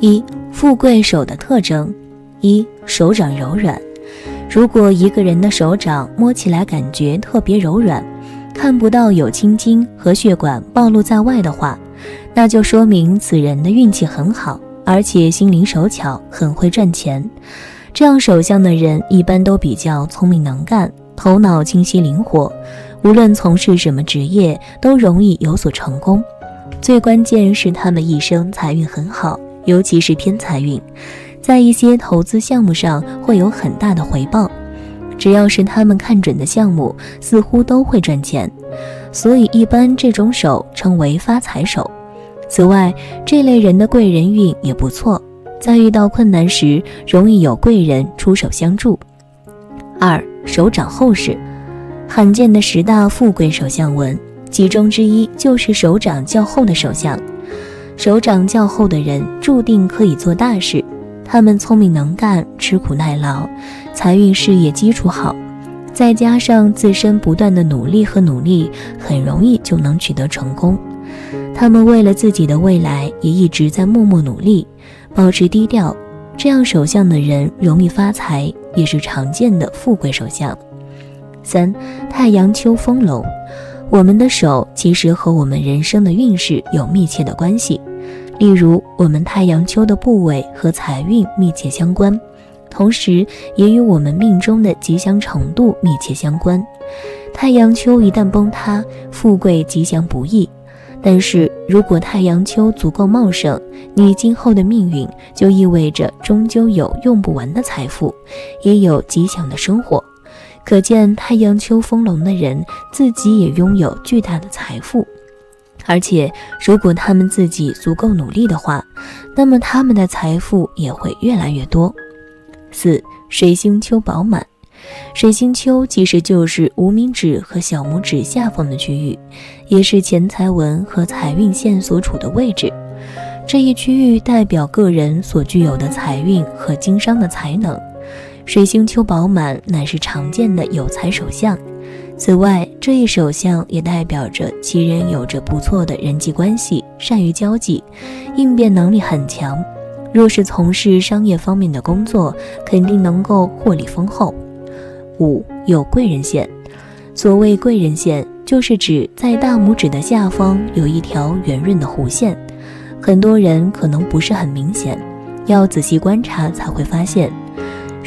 1. 富贵手的特征。1. 手掌柔软。如果一个人的手掌摸起来感觉特别柔软，看不到有青筋和血管暴露在外的话，那就说明此人的运气很好，而且心灵手巧，很会赚钱。这样手相的人一般都比较聪明能干，头脑清晰灵活，无论从事什么职业都容易有所成功。最关键是他们一生财运很好，尤其是偏财运，在一些投资项目上会有很大的回报，只要是他们看准的项目，似乎都会赚钱，所以一般这种手称为发财手。此外，这类人的贵人运也不错，在遇到困难时容易有贵人出手相助。2. 手掌厚实。罕见的10大富贵手相纹，其中之一就是手掌较厚的手相。手掌较厚的人注定可以做大事，他们聪明能干，吃苦耐劳，财运事业基础好，再加上自身不断的努力和努力，很容易就能取得成功。他们为了自己的未来也一直在默默努力，保持低调，这样手相的人容易发财，也是常见的富贵手相。3. 太阳丘丰隆。我们的手其实和我们人生的运势有密切的关系，例如我们太阳丘的部位和财运密切相关，同时也与我们命中的吉祥程度密切相关。太阳丘一旦崩塌，富贵吉祥不易，但是如果太阳丘足够茂盛，你今后的命运就意味着终究有用不完的财富，也有吉祥的生活。可见太阳丘丰隆的人自己也拥有巨大的财富，而且如果他们自己足够努力的话，那么他们的财富也会越来越多。4. 水星丘饱满。水星丘其实就是无名指和小拇指下方的区域，也是钱财纹和财运线所处的位置。这一区域代表个人所具有的财运和经商的才能。水星丘饱满乃是常见的有财手相，此外这一手相也代表着其人有着不错的人际关系，善于交际，应变能力很强，若是从事商业方面的工作，肯定能够获利丰厚。5. 有贵人线。所谓贵人线，就是指在大拇指的下方有一条圆润的弧线，很多人可能不是很明显，要仔细观察才会发现。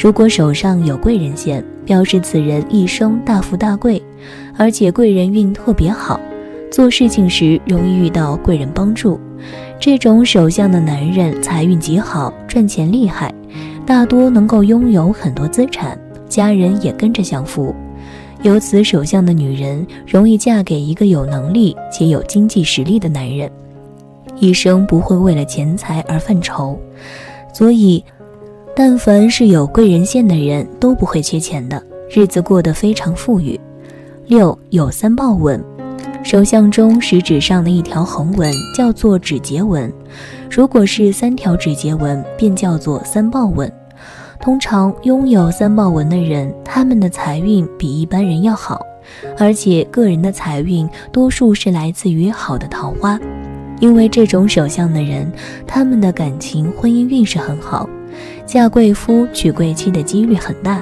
如果手上有贵人线，表示此人一生大富大贵，而且贵人运特别好，做事情时容易遇到贵人帮助。这种手相的男人财运极好，赚钱厉害，大多能够拥有很多资产，家人也跟着享福。有此手相的女人容易嫁给一个有能力且有经济实力的男人，一生不会为了钱财而犯愁，所以但凡是有贵人线的人都不会缺钱的，日子过得非常富裕。6. 有三豹纹。手相中食指上的一条横纹叫做指节纹，如果是3条指节纹便叫做三报纹。通常拥有三报纹的人，他们的财运比一般人要好，而且个人的财运多数是来自于好的桃花。因为这种手相的人，他们的感情婚姻运势很好，嫁贵夫娶贵妻的几率很大。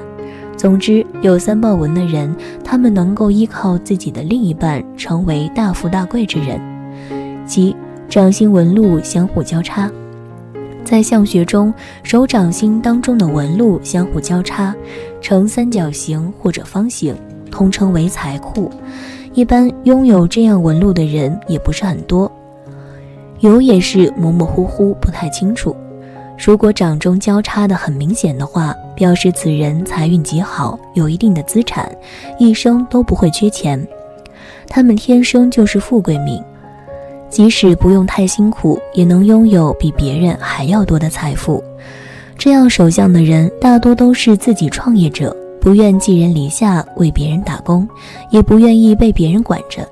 总之，有三报纹的人，他们能够依靠自己的另一半成为大富大贵之人。即掌心纹路相互交叉。在相学中，手掌心当中的纹路相互交叉，呈三角形或者方形，统称为财库。一般拥有这样纹路的人也不是很多，有也是模模糊糊，不太清楚。如果掌中交叉的很明显的话，表示此人财运极好，有一定的资产，一生都不会缺钱。他们天生就是富贵命，即使不用太辛苦，也能拥有比别人还要多的财富。这样手相的人大多都是自己创业者，不愿寄人篱下为别人打工，也不愿意被别人管着。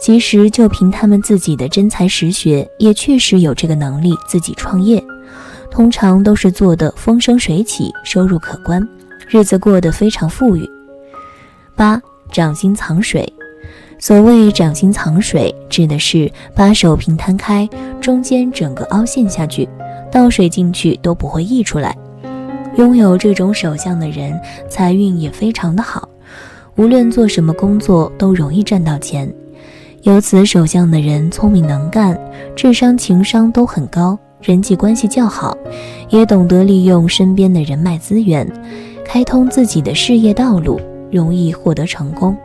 其实就凭他们自己的真才实学，也确实有这个能力自己创业，通常都是做得风生水起，收入可观，日子过得非常富裕。8. 掌心藏水。所谓掌心藏水，指的是把手平摊开，中间整个凹陷下去，倒水进去都不会溢出来。拥有这种手相的人，财运也非常的好，无论做什么工作都容易赚到钱。有此手相的人聪明能干，智商情商都很高，人际关系较好，也懂得利用身边的人脉资源，开通自己的事业道路，容易获得成功。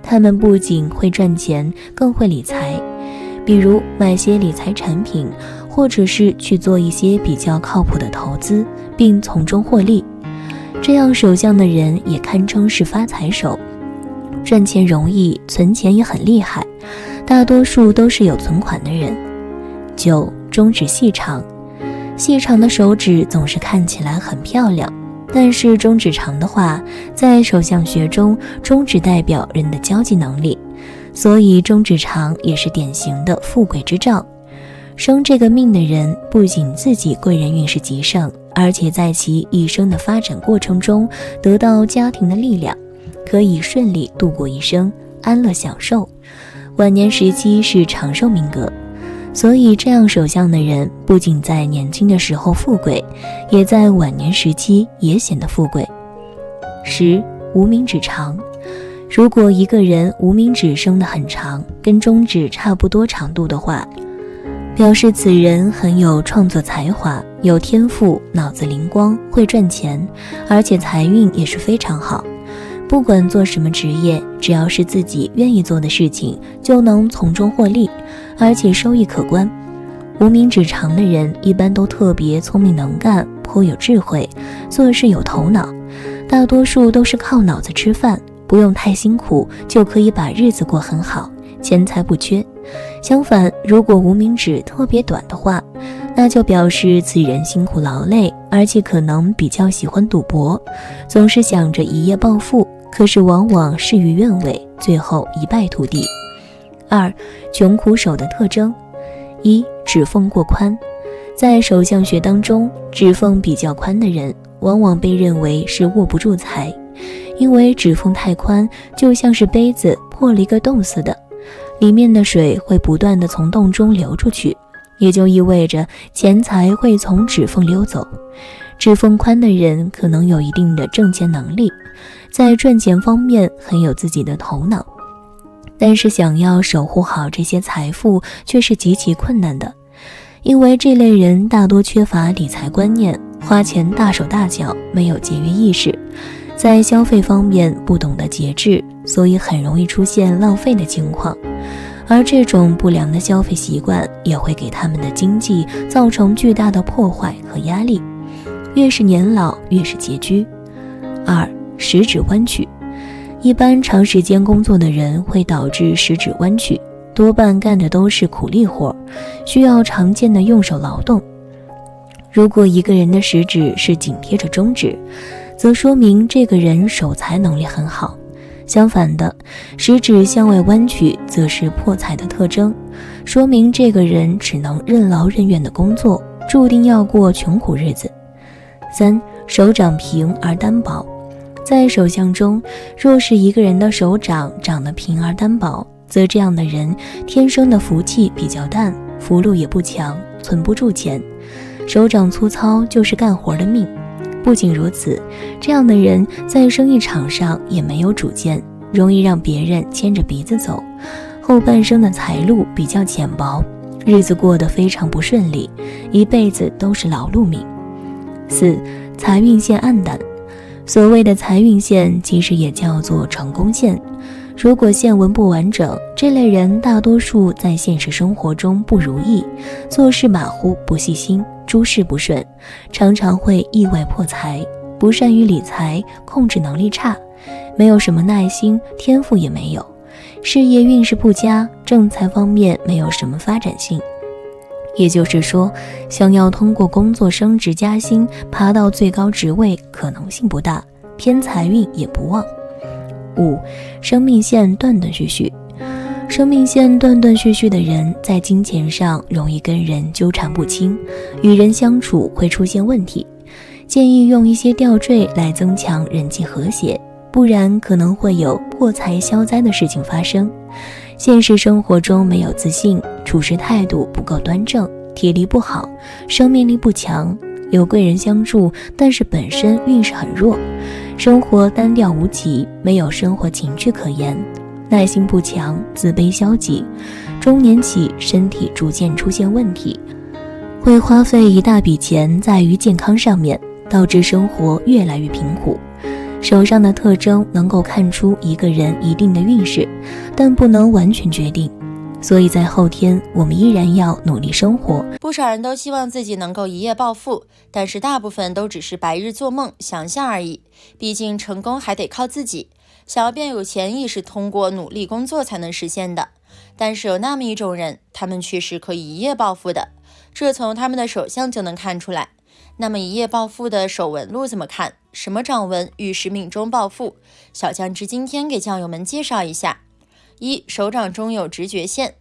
他们不仅会赚钱，更会理财，比如买些理财产品，或者是去做一些比较靠谱的投资，并从中获利。这样手相的人也堪称是发财手，赚钱容易，存钱也很厉害，大多数都是有存款的人。9. 中指细长。细长的手指总是看起来很漂亮，但是中指长的话，在手相学中，中指代表人的交际能力，所以中指长也是典型的富贵之兆。生这个命的人，不仅自己贵人运势极盛，而且在其一生的发展过程中得到家庭的力量，可以顺利度过一生，安乐享受。晚年时期是长寿命格，所以这样手相的人不仅在年轻的时候富贵，也在晚年时期也显得富贵。10. 无名指长。如果一个人无名指生得很长，跟中指差不多长度的话，表示此人很有创作才华，有天赋，脑子灵光，会赚钱，而且财运也是非常好。不管做什么职业，只要是自己愿意做的事情，就能从中获利，而且收益可观。无名指长的人一般都特别聪明能干，颇有智慧，做事有头脑，大多数都是靠脑子吃饭，不用太辛苦就可以把日子过很好，钱财不缺。相反，如果无名指特别短的话，那就表示此人辛苦劳累，而且可能比较喜欢赌博，总是想着一夜暴富，可是往往事与愿违，最后一败涂地。2. 穷苦手的特征。1. 指缝过宽。在手相学当中，指缝比较宽的人往往被认为是握不住财，因为指缝太宽，就像是杯子破了一个洞似的，里面的水会不断地从洞中流出去，也就意味着钱财会从指缝溜走。指缝宽的人可能有一定的挣钱能力，在赚钱方面很有自己的头脑，但是想要守护好这些财富却是极其困难的，因为这类人大多缺乏理财观念，花钱大手大脚，没有节约意识，在消费方面不懂得节制，所以很容易出现浪费的情况。而这种不良的消费习惯也会给他们的经济造成巨大的破坏和压力，越是年老越是拮据。2. 食指弯曲。一般长时间工作的人会导致食指弯曲，多半干的都是苦力活，需要常见的用手劳动。如果一个人的食指是紧贴着中指，则说明这个人守财能力很好，相反的，食指向外弯曲则是破财的特征，说明这个人只能任劳任怨的工作，注定要过穷苦日子。3. 手掌平而单薄。在手相中，若是一个人的手掌长得平而单薄，则这样的人天生的福气比较淡，福禄也不强，存不住钱。手掌粗糙就是干活的命。不仅如此，这样的人在生意场上也没有主见，容易让别人牵着鼻子走，后半生的财路比较浅薄，日子过得非常不顺利，一辈子都是劳碌命。4. 财运线暗淡。所谓的财运线其实也叫做成功线，如果线纹不完整，这类人大多数在现实生活中不如意，做事马虎不细心，诸事不顺，常常会意外破财，不善于理财，控制能力差，没有什么耐心，天赋也没有，事业运势不佳，正财方面没有什么发展性。也就是说，想要通过工作升职加薪，爬到最高职位可能性不大，偏财运也不旺。5. 生命线断断续续。生命线断断续续的人，在金钱上容易跟人纠缠不清，与人相处会出现问题，建议用一些吊坠来增强人际和谐，不然可能会有破财消灾的事情发生。现实生活中没有自信，处事态度不够端正，体力不好，生命力不强，有贵人相助，但是本身运势很弱，生活单调无奇，没有生活情趣可言，耐心不强，自卑消极，中年起身体逐渐出现问题，会花费一大笔钱在于健康上面，导致生活越来越贫苦。手上的特征能够看出一个人一定的运势，但不能完全决定，所以在后天我们依然要努力生活。不少人都希望自己能够一夜暴富，但是大部分都只是白日做梦想象而已，毕竟成功还得靠自己，想要变有钱也是通过努力工作才能实现的。但是有那么一种人，他们却是可以一夜暴富的，这从他们的手相就能看出来。那么一夜暴富的手纹路怎么看？什么掌纹预示命中暴富？小酱汁今天给酱友们介绍一下。1. 手掌中有直觉线。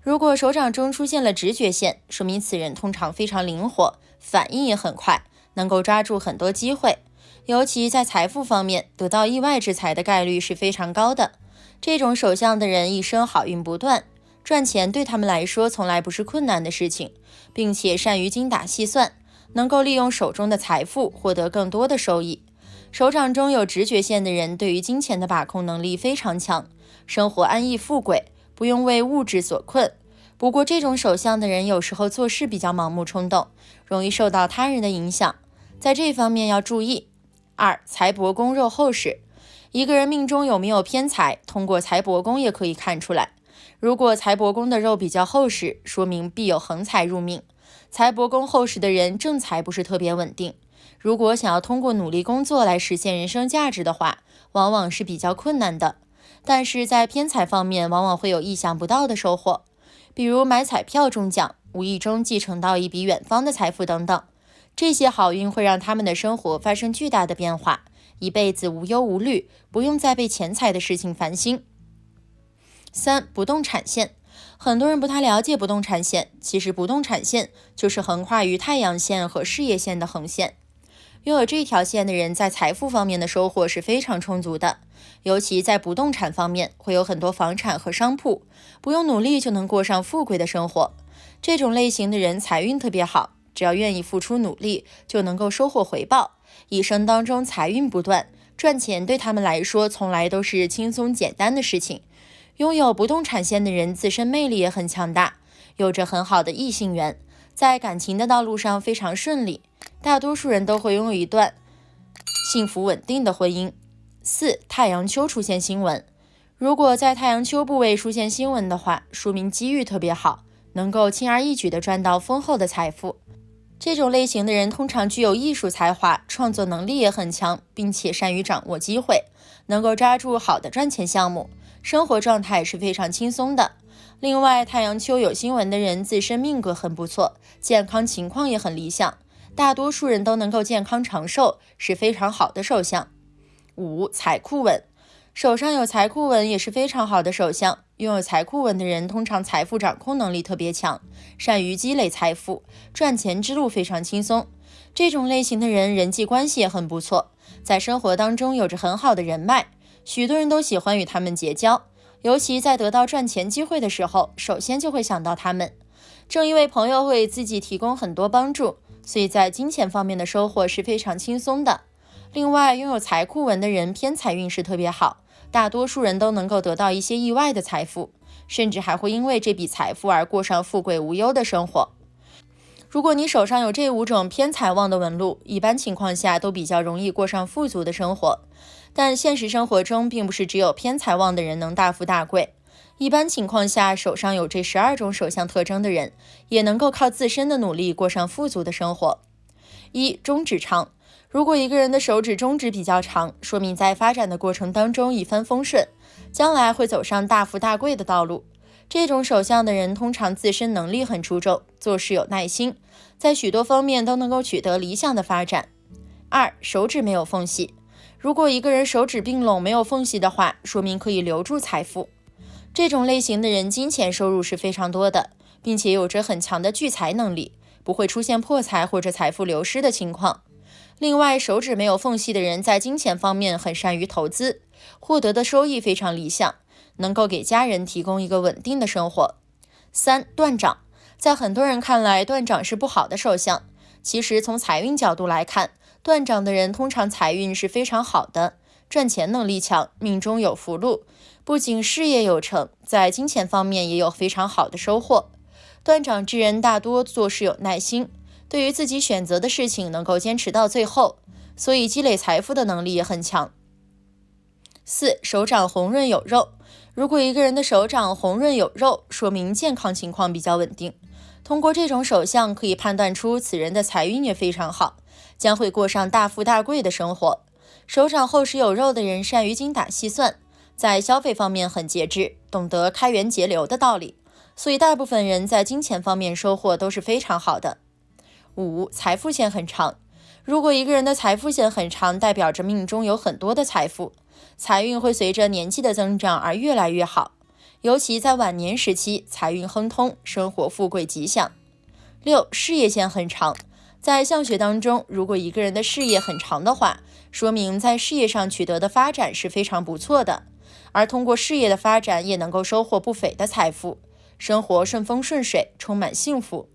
如果手掌中出现了直觉线，说明此人通常非常灵活，反应也很快，能够抓住很多机会，尤其在财富方面，得到意外之财的概率是非常高的。这种手相的人一生好运不断，赚钱对他们来说从来不是困难的事情，并且善于精打细算，能够利用手中的财富获得更多的收益。手掌中有直觉线的人对于金钱的把控能力非常强，生活安逸富贵，不用为物质所困。不过这种手相的人有时候做事比较盲目冲动，容易受到他人的影响，在这方面要注意。2. 财帛宫肉厚实。一个人命中有没有偏财，通过财帛宫也可以看出来。如果财帛宫的肉比较厚实，说明必有横财入命。财帛宫厚实的人正财不是特别稳定，如果想要通过努力工作来实现人生价值的话，往往是比较困难的。但是在偏财方面，往往会有意想不到的收获，比如买彩票中奖，无意中继承到一笔远方的财富等等。这些好运会让他们的生活发生巨大的变化，一辈子无忧无虑，不用再被钱财的事情烦心。3. 不动产线。很多人不太了解不动产线，其实不动产线就是横跨于太阳线和事业线的横线。拥有这条线的人在财富方面的收获是非常充足的，尤其在不动产方面会有很多房产和商铺，不用努力就能过上富贵的生活。这种类型的人财运特别好，只要愿意付出努力就能够收获回报，一生当中财运不断，赚钱对他们来说从来都是轻松简单的事情。拥有不动产线的人自身魅力也很强大，有着很好的异性缘，在感情的道路上非常顺利，大多数人都会拥有一段幸福稳定的婚姻。4. 太阳丘出现星纹。如果在太阳丘部位出现星纹的话，说明机遇特别好，能够轻而易举地赚到丰厚的财富。这种类型的人通常具有艺术才华，创作能力也很强，并且善于掌握机会，能够抓住好的赚钱项目，生活状态是非常轻松的。另外，太阳丘有星纹的人自身命格很不错，健康情况也很理想，大多数人都能够健康长寿，是非常好的手相。5. 财库纹。手上有财库纹也是非常好的手相，拥有财库纹的人通常财富掌控能力特别强，善于积累财富，赚钱之路非常轻松。这种类型的人人际关系也很不错，在生活当中有着很好的人脉，许多人都喜欢与他们结交，尤其在得到赚钱机会的时候，首先就会想到他们。正因为朋友会自己提供很多帮助，所以在金钱方面的收获是非常轻松的。另外，拥有财库纹的人偏财运势特别好，大多数人都能够得到一些意外的财富，甚至还会因为这笔财富而过上富贵无忧的生活。如果你手上有这5种偏财旺的纹路，一般情况下都比较容易过上富足的生活。但现实生活中并不是只有偏财旺的人能大富大贵，一般情况下手上有这12种手相特征的人，也能够靠自身的努力过上富足的生活。1. 中指长。如果一个人的手指中指比较长，说明在发展的过程当中一帆风顺，将来会走上大富大贵的道路。这种手相的人通常自身能力很出众，做事有耐心，在许多方面都能够取得理想的发展。2. 手指没有缝隙。如果一个人手指并拢没有缝隙的话，说明可以留住财富。这种类型的人金钱收入是非常多的，并且有着很强的聚财能力，不会出现破财或者财富流失的情况。另外，手指没有缝隙的人在金钱方面很善于投资，获得的收益非常理想，能够给家人提供一个稳定的生活。3. 断掌。在很多人看来，断掌是不好的手相，其实从财运角度来看，断掌的人通常财运是非常好的，赚钱能力强，命中有福禄，不仅事业有成，在金钱方面也有非常好的收获。断掌之人大多做事有耐心，对于自己选择的事情能够坚持到最后，所以积累财富的能力也很强。4. 手掌红润有肉。如果一个人的手掌红润有肉，说明健康情况比较稳定。通过这种手相可以判断出此人的财运也非常好，将会过上大富大贵的生活。手掌厚实有肉的人善于精打细算，在消费方面很节制，懂得开源节流的道理，所以大部分人在金钱方面收获都是非常好的。5. 财富线很长。如果一个人的财富线很长，代表着命中有很多的财富，财运会随着年纪的增长而越来越好，尤其在晚年时期，财运亨通，生活富贵吉祥。6. 事业线很长。在相学当中，如果一个人的事业很长的话，说明在事业上取得的发展是非常不错的，而通过事业的发展也能够收获不菲的财富，生活顺风顺水，充满幸福。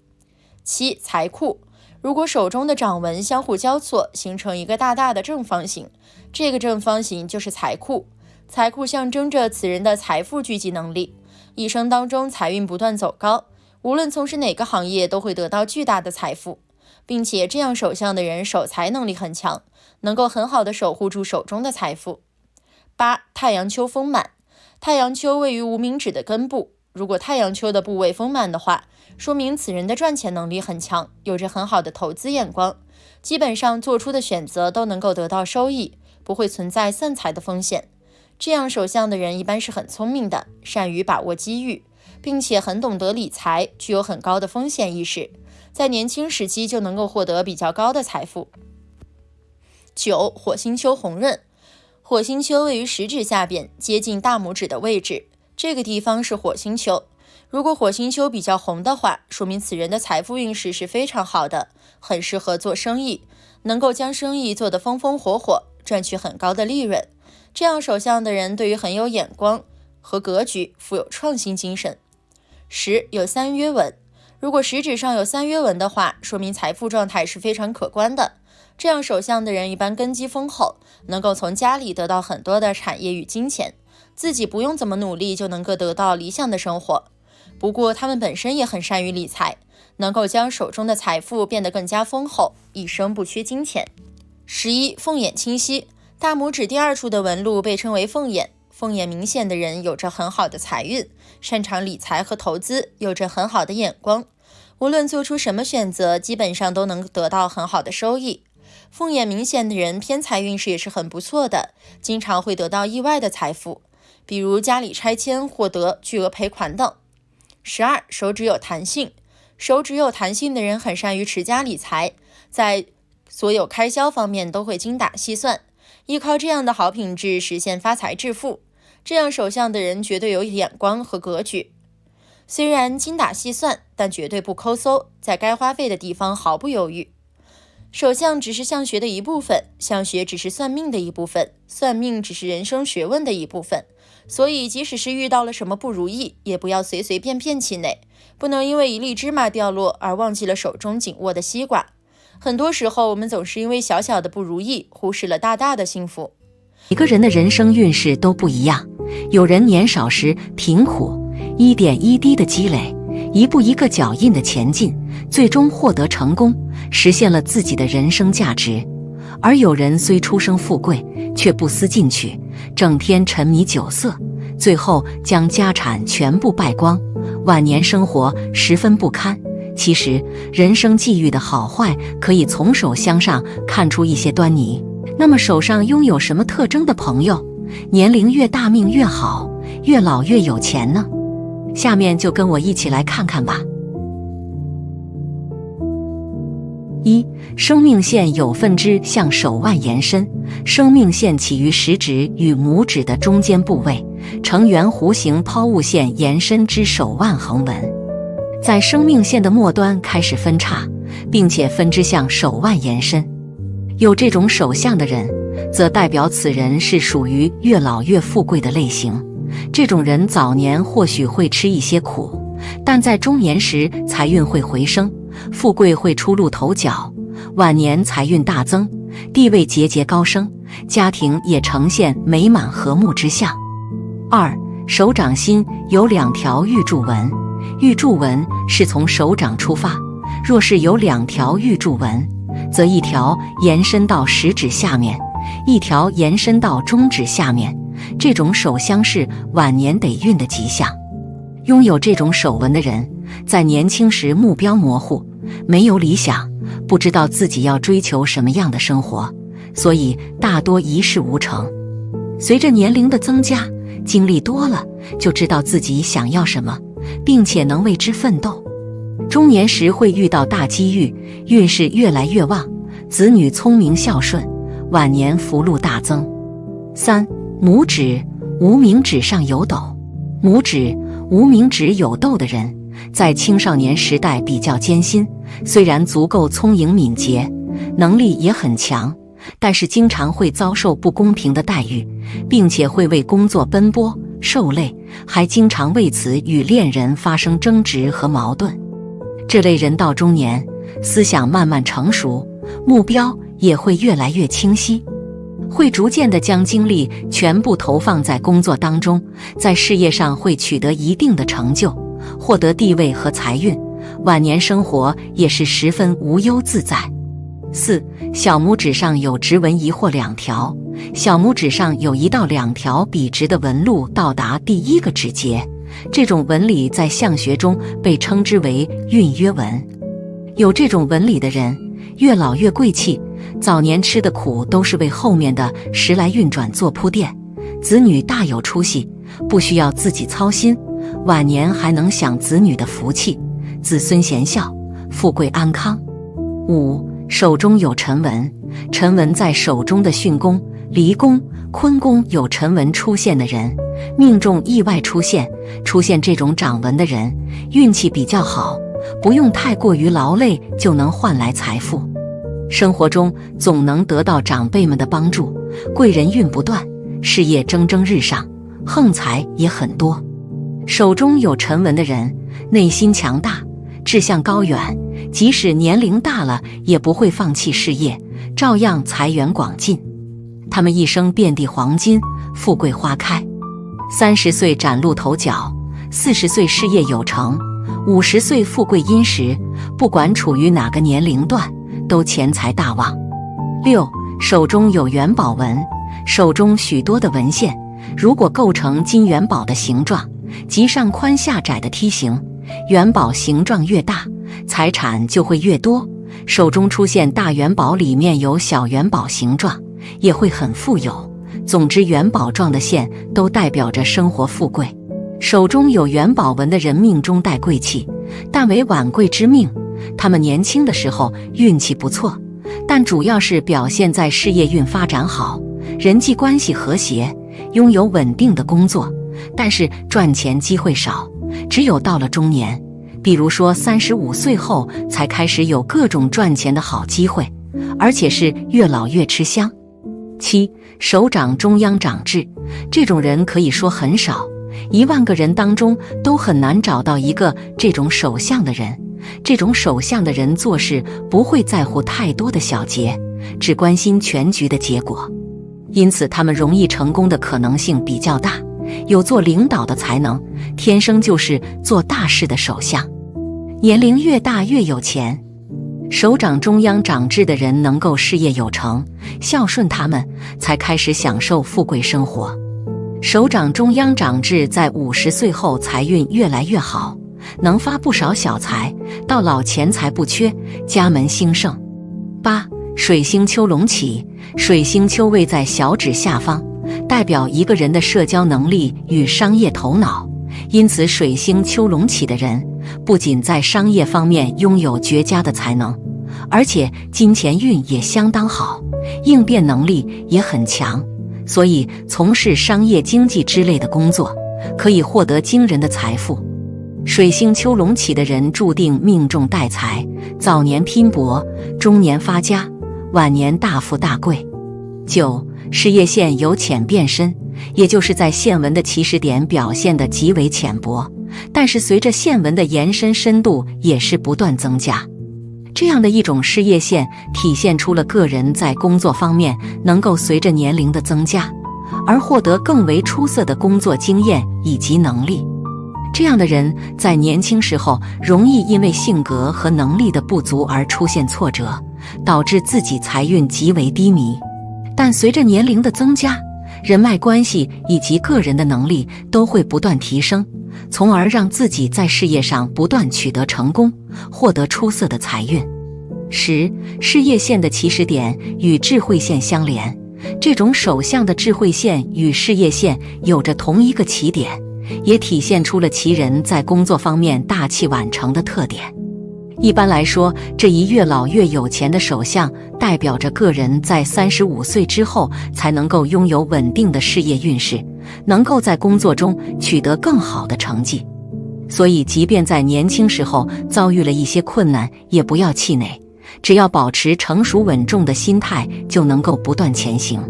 7. 财库。如果手中的掌纹相互交错，形成一个大大的正方形，这个正方形就是财库。财库象征着此人的财富聚集能力，一生当中财运不断走高，无论从事哪个行业都会得到巨大的财富，并且这样手相的人守财能力很强，能够很好的守护住手中的财富。8. 太阳丘丰满。太阳丘位于无名指的根部，如果太阳丘的部位丰满的话，说明此人的赚钱能力很强，有着很好的投资眼光，基本上做出的选择都能够得到收益，不会存在散财的风险。这样手相的人一般是很聪明的，善于把握机遇，并且很懂得理财，具有很高的风险意识，在年轻时期就能够获得比较高的财富。9. 火星丘红润。火星丘位于食指下边，接近大拇指的位置，这个地方是火星丘。如果火星丘比较红的话，说明此人的财富运势是非常好的，很适合做生意，能够将生意做得风风火火，赚取很高的利润。这样手相的人对于很有眼光和格局，富有创新精神。10. 有3约纹。如果食指上有3约纹的话，说明财富状态是非常可观的。这样手相的人一般根基丰厚，能够从家里得到很多的产业与金钱，自己不用怎么努力就能够得到理想的生活。不过他们本身也很善于理财，能够将手中的财富变得更加丰厚，一生不缺金钱。11. 凤眼清晰。大拇指第2处的纹路被称为凤眼，凤眼明显的人有着很好的财运，擅长理财和投资，有着很好的眼光，无论做出什么选择，基本上都能得到很好的收益。凤眼明显的人偏财运势也是很不错的，经常会得到意外的财富，比如家里拆迁获得巨额赔款等。12. 手指有弹性。手指有弹性的人很善于持家理财，在所有开销方面都会精打细算，依靠这样的好品质实现发财致富。这样手相的人绝对有眼光和格局，虽然精打细算，但绝对不抠搜，在该花费的地方毫不犹豫。手相只是相学的一部分，相学只是算命的一部分，算命只是人生学问的一部分。所以即使是遇到了什么不如意，也不要随随便便气馁，不能因为一粒芝麻掉落而忘记了手中紧握的西瓜。很多时候我们总是因为小小的不如意，忽视了大大的幸福。每个人的人生运势都不一样，有人年少时贫苦，一点一滴的积累，一步一个脚印的前进，最终获得成功，实现了自己的人生价值。而有人虽出生富贵，却不思进取，整天沉迷酒色，最后将家产全部败光，晚年生活十分不堪。其实人生际遇的好坏可以从手相上看出一些端倪。那么手上拥有什么特征的朋友，年龄越大命越好，越老越有钱呢？下面就跟我一起来看看吧。1. 生命线有分支向手腕延伸，生命线起于食指与拇指的中间部位，呈圆弧形抛物线延伸至手腕横纹，在生命线的末端开始分叉，并且分支向手腕延伸。有这种手相的人，则代表此人是属于越老越富贵的类型。这种人早年或许会吃一些苦，但在中年时财运会回升，富贵会初露头角，晚年财运大增，地位节节高升，家庭也呈现美满和睦之象。2. 手掌心有2条玉柱纹，玉柱纹是从手掌出发，若是有2条玉柱纹，则一条延伸到食指下面，一条延伸到中指下面，这种手相是晚年得运的吉象。拥有这种手纹的人，在年轻时目标模糊，没有理想，不知道自己要追求什么样的生活，所以大多一事无成。随着年龄的增加，经历多了，就知道自己想要什么，并且能为之奋斗。中年时会遇到大机遇，运势越来越旺，子女聪明孝顺，晚年福禄大增。3. 拇指、无名指上有斗。拇指、无名指有斗的人，在青少年时代比较艰辛，虽然足够聪颖敏捷，能力也很强，但是经常会遭受不公平的待遇，并且会为工作奔波受累，还经常为此与恋人发生争执和矛盾。这类人到中年，思想慢慢成熟，目标也会越来越清晰，会逐渐地将精力全部投放在工作当中，在事业上会取得一定的成就，获得地位和财运，晚年生活也是十分无忧自在。4. 小拇指上有直纹1或2条，小拇指上有1到2条笔直的纹路到达第1个指节，这种纹理在相学中被称之为运约纹。有这种纹理的人，越老越贵气，早年吃的苦都是为后面的时来运转做铺垫，子女大有出息，不需要自己操心，晚年还能享子女的福气，子孙贤孝，富贵安康。5. 手中有辰纹，辰纹在手中的巽宫、离宫、坤宫有辰纹出现的人，命中意外出现这种掌纹的人，运气比较好，不用太过于劳累就能换来财富，生活中总能得到长辈们的帮助，贵人运不断，事业蒸蒸日上，横财也很多。手中有辰纹的人，内心强大，志向高远，即使年龄大了也不会放弃事业，照样财源广进。他们一生遍地黄金，富贵花开。30岁崭露头角，40岁事业有成，50岁富贵殷实，不管处于哪个年龄段，都钱财大旺。6. 手中有元宝纹，手中许多的纹线，如果构成金元宝的形状，即上宽下窄的梯形，元宝形状越大，财产就会越多。手中出现大元宝里面有小元宝形状，也会很富有。总之，元宝状的线都代表着生活富贵。手中有元宝纹的人命中带贵气，但为晚贵之命。他们年轻的时候运气不错，但主要是表现在事业运发展好，人际关系和谐，拥有稳定的工作，但是赚钱机会少，只有到了中年，比如说35岁后才开始有各种赚钱的好机会，而且是越老越吃香。7. 首长中央长制，这种人可以说很少，1万个人当中都很难找到一个这种首相的人。这种首相的人做事不会在乎太多的小节，只关心全局的结果，因此他们容易成功的可能性比较大，有做领导的才能，天生就是做大事的首相。年龄越大越有钱，首长中央长制的人能够事业有成，孝顺他们，才开始享受富贵生活。首长中央长制在50岁后财运越来越好，能发不少小财，到老钱财不缺，家门兴盛。8. 水星丘龙起，水星丘位在小指下方，代表一个人的社交能力与商业头脑，因此水星丘龙起的人不仅在商业方面拥有绝佳的才能，而且金钱运也相当好，应变能力也很强，所以从事商业经济之类的工作可以获得惊人的财富。水星丘龙起的人注定命中带财，早年拼搏，中年发家，晚年大富大贵。9. 事业线由浅变深，也就是在线纹的起始点表现得极为浅薄，但是随着线纹的延伸，深度也是不断增加。这样的一种事业线体现出了个人在工作方面能够随着年龄的增加而获得更为出色的工作经验以及能力。这样的人在年轻时候容易因为性格和能力的不足而出现挫折，导致自己财运极为低迷。但随着年龄的增加，人脉关系以及个人的能力都会不断提升，从而让自己在事业上不断取得成功，获得出色的财运。10. 事业线的起始点与智慧线相连，这种首相的智慧线与事业线有着同一个起点，也体现出了其人在工作方面大器晚成的特点。一般来说，这一越老越有钱的首相代表着个人在35岁之后才能够拥有稳定的事业运势，能够在工作中取得更好的成绩。所以即便在年轻时候遭遇了一些困难，也不要气馁，只要保持成熟稳重的心态，就能够不断前行。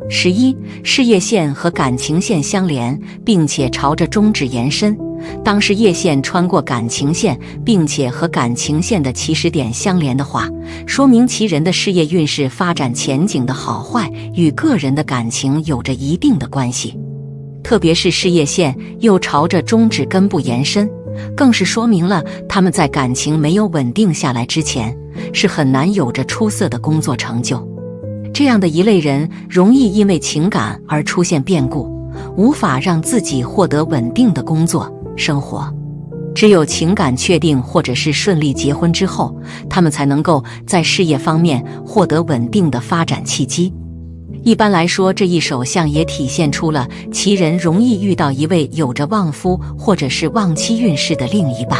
11. 事业线和感情线相连，并且朝着中指延伸。当事业线穿过感情线，并且和感情线的起始点相连的话，说明其人的事业运势发展前景的好坏与个人的感情有着一定的关系。特别是事业线又朝着中指根部延伸，更是说明了他们在感情没有稳定下来之前，是很难有着出色的工作成就。这样的一类人容易因为情感而出现变故，无法让自己获得稳定的工作生活。只有情感确定或者是顺利结婚之后，他们才能够在事业方面获得稳定的发展契机。一般来说，这一首相也体现出了其人容易遇到一位有着旺夫或者是旺妻运势的另一半。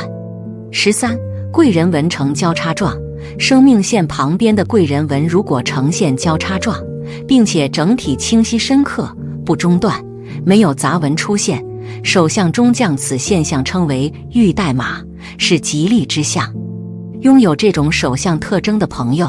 13. 贵人纹呈交叉状，生命线旁边的贵人纹如果呈现交叉状，并且整体清晰深刻，不中断，没有杂纹出现，首相中将此现象称为玉带马，是吉利之象。拥有这种首相特征的朋友，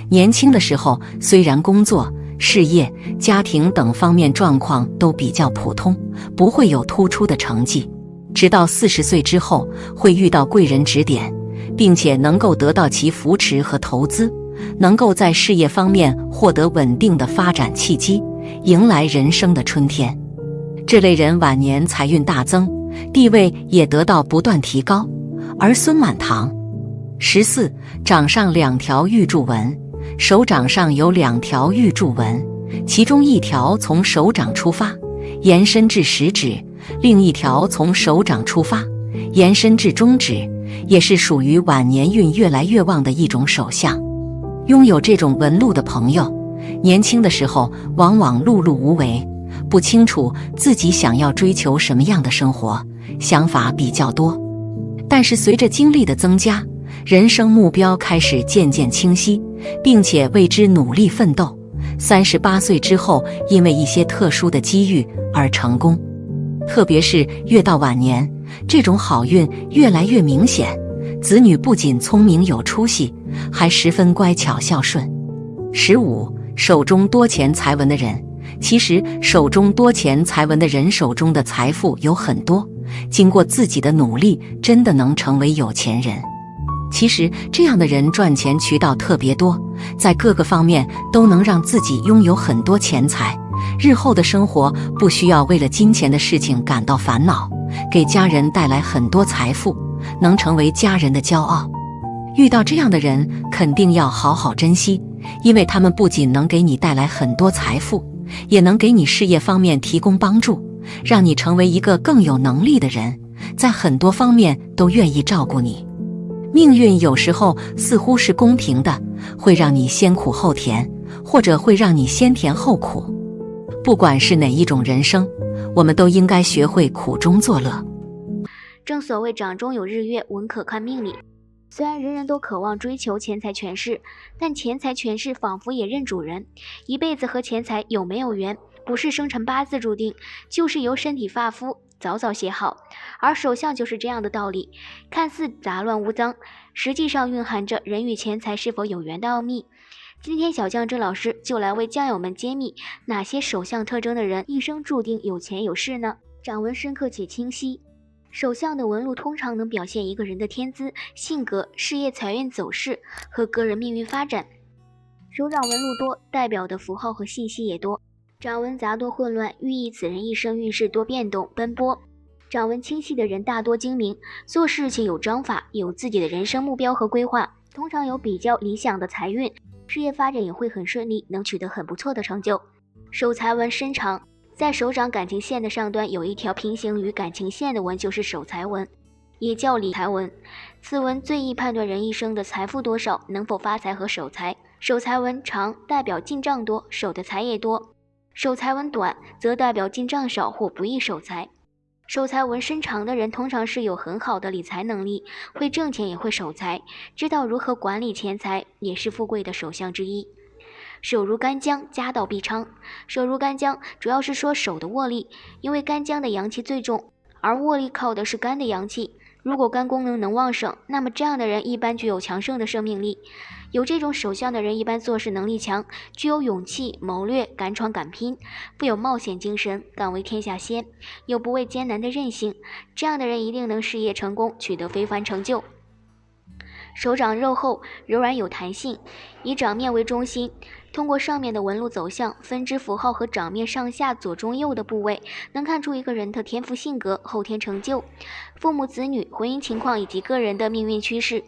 年轻的时候虽然工作、事业、家庭等方面状况都比较普通，不会有突出的成绩，直到40岁之后会遇到贵人指点，并且能够得到其扶持和投资，能够在事业方面获得稳定的发展契机，迎来人生的春天。这类人晚年财运大增，地位也得到不断提高，儿孙满堂。14. 掌上2条玉柱纹，手掌上有2条玉柱纹，其中一条从手掌出发，延伸至食指，另一条从手掌出发，延伸至中指，也是属于晚年运越来越旺的一种手相。拥有这种纹路的朋友，年轻的时候往往碌碌无为，不清楚自己想要追求什么样的生活，想法比较多。但是随着经历的增加，人生目标开始渐渐清晰，并且为之努力奋斗， 38岁之后因为一些特殊的机遇而成功。特别是越到晚年，这种好运越来越明显，子女不仅聪明有出息，还十分乖巧孝顺。15、手中多钱财文的人。其实手中多钱财文的人手中的财富有很多，经过自己的努力，真的能成为有钱人。其实这样的人赚钱渠道特别多，在各个方面都能让自己拥有很多钱财，日后的生活不需要为了金钱的事情感到烦恼，给家人带来很多财富，能成为家人的骄傲。遇到这样的人，肯定要好好珍惜，因为他们不仅能给你带来很多财富，也能给你事业方面提供帮助，让你成为一个更有能力的人，在很多方面都愿意照顾你。命运有时候似乎是公平的，会让你先苦后甜，或者会让你先甜后苦。不管是哪一种人生，我们都应该学会苦中作乐。正所谓掌中有日月，文可看命理。虽然人人都渴望追求钱财权势，但钱财权势仿佛也认主人，一辈子和钱财有没有缘，不是生辰八字注定，就是由身体发肤早早写好。而手相就是这样的道理，看似杂乱无章，实际上蕴含着人与钱财是否有缘的奥秘。今天小酱汁老师就来为酱友们揭秘哪些手相特征的人一生注定有钱有势呢？掌纹深刻且清晰。手相的纹路通常能表现一个人的天资、性格、事业财运走势和个人命运发展。手掌纹路多，代表的符号和信息也多。掌纹杂多混乱，寓意此人一生运势多变动、奔波。掌纹清晰的人大多精明，做事情有章法，有自己的人生目标和规划，通常有比较理想的财运，事业发展也会很顺利，能取得很不错的成就。手财纹深长。在手掌感情线的上端有一条平行于感情线的纹，就是手财纹，也叫理财纹。此纹最易判断人一生的财富多少，能否发财和守财。手财纹长代表进账多，守的财也多；手财纹短则代表进账少或不易守财。手财纹深长的人通常是有很好的理财能力，会挣钱也会守财，知道如何管理钱财，也是富贵的手相之一。手如干姜，家道必昌。手如干姜主要是说手的握力，因为干姜的阳气最重，而握力靠的是肝的阳气。如果肝功能能旺盛，那么这样的人一般具有强盛的生命力。有这种手相的人一般做事能力强，具有勇气、谋略、敢闯敢拼，富有冒险精神，敢为天下先，有不畏艰难的韧性。这样的人一定能事业成功，取得非凡成就。手掌肉厚、柔软有弹性，以掌面为中心，通过上面的纹路走向、分支符号和掌面上下左中右的部位，能看出一个人的天赋性格、后天成就、父母子女、婚姻情况以及个人的命运趋势。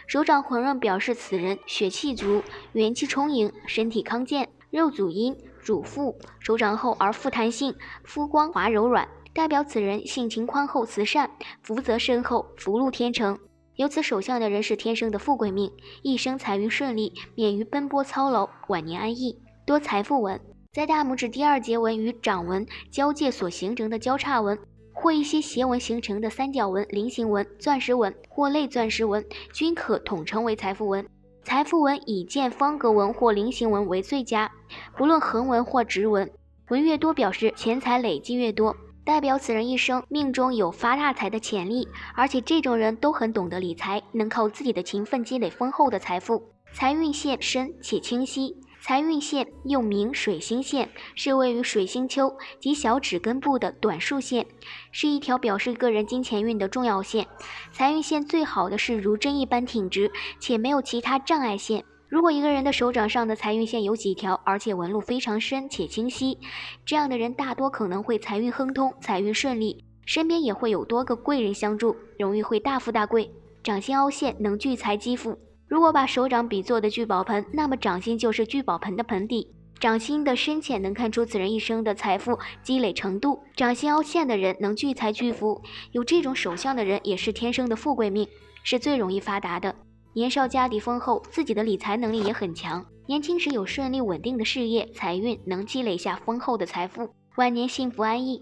手掌红润表示此人血气足、元气充盈、身体康健，肉主阴，主腹，手掌厚而富弹性，肤光滑柔软，代表此人性情宽厚慈善，福泽深厚，福禄天成。有此手相的人是天生的富贵命，一生财运顺利，免于奔波操劳，晚年安逸，多财富纹。在大拇指第二节纹与掌纹交界所形成的交叉纹，或一些斜纹形成的三角纹、菱形纹、钻石纹或类钻石纹，均可统称为财富纹。财富纹以见方格纹或菱形纹为最佳，不论横纹或直纹，纹越多表示钱财累积越多，代表此人一生命中有发大财的潜力，而且这种人都很懂得理财，能靠自己的勤奋积累丰厚的财富。财运线深且清晰。财运线又名水星线，是位于水星丘及小指根部的短竖线，是一条表示个人金钱运的重要线。财运线最好的是如针一般挺直，且没有其他障碍线。如果一个人的手掌上的财运线有几条，而且纹路非常深且清晰，这样的人大多可能会财运亨通，财运顺利，身边也会有多个贵人相助，容易会大富大贵。掌心凹陷能聚财积富。如果把手掌比作的聚宝盆，那么掌心就是聚宝盆的盆底。掌心的深浅能看出此人一生的财富积累程度。掌心凹陷的人能聚财聚福，有这种手相的人也是天生的富贵命，是最容易发达的。年少家底丰厚，自己的理财能力也很强，年轻时有顺利稳定的事业财运，能积累下丰厚的财富，晚年幸福安逸。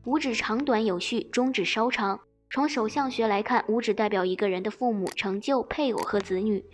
五指长短有序，中指稍长。从手相学来看，五指代表一个人的父母、成就、配偶和子女。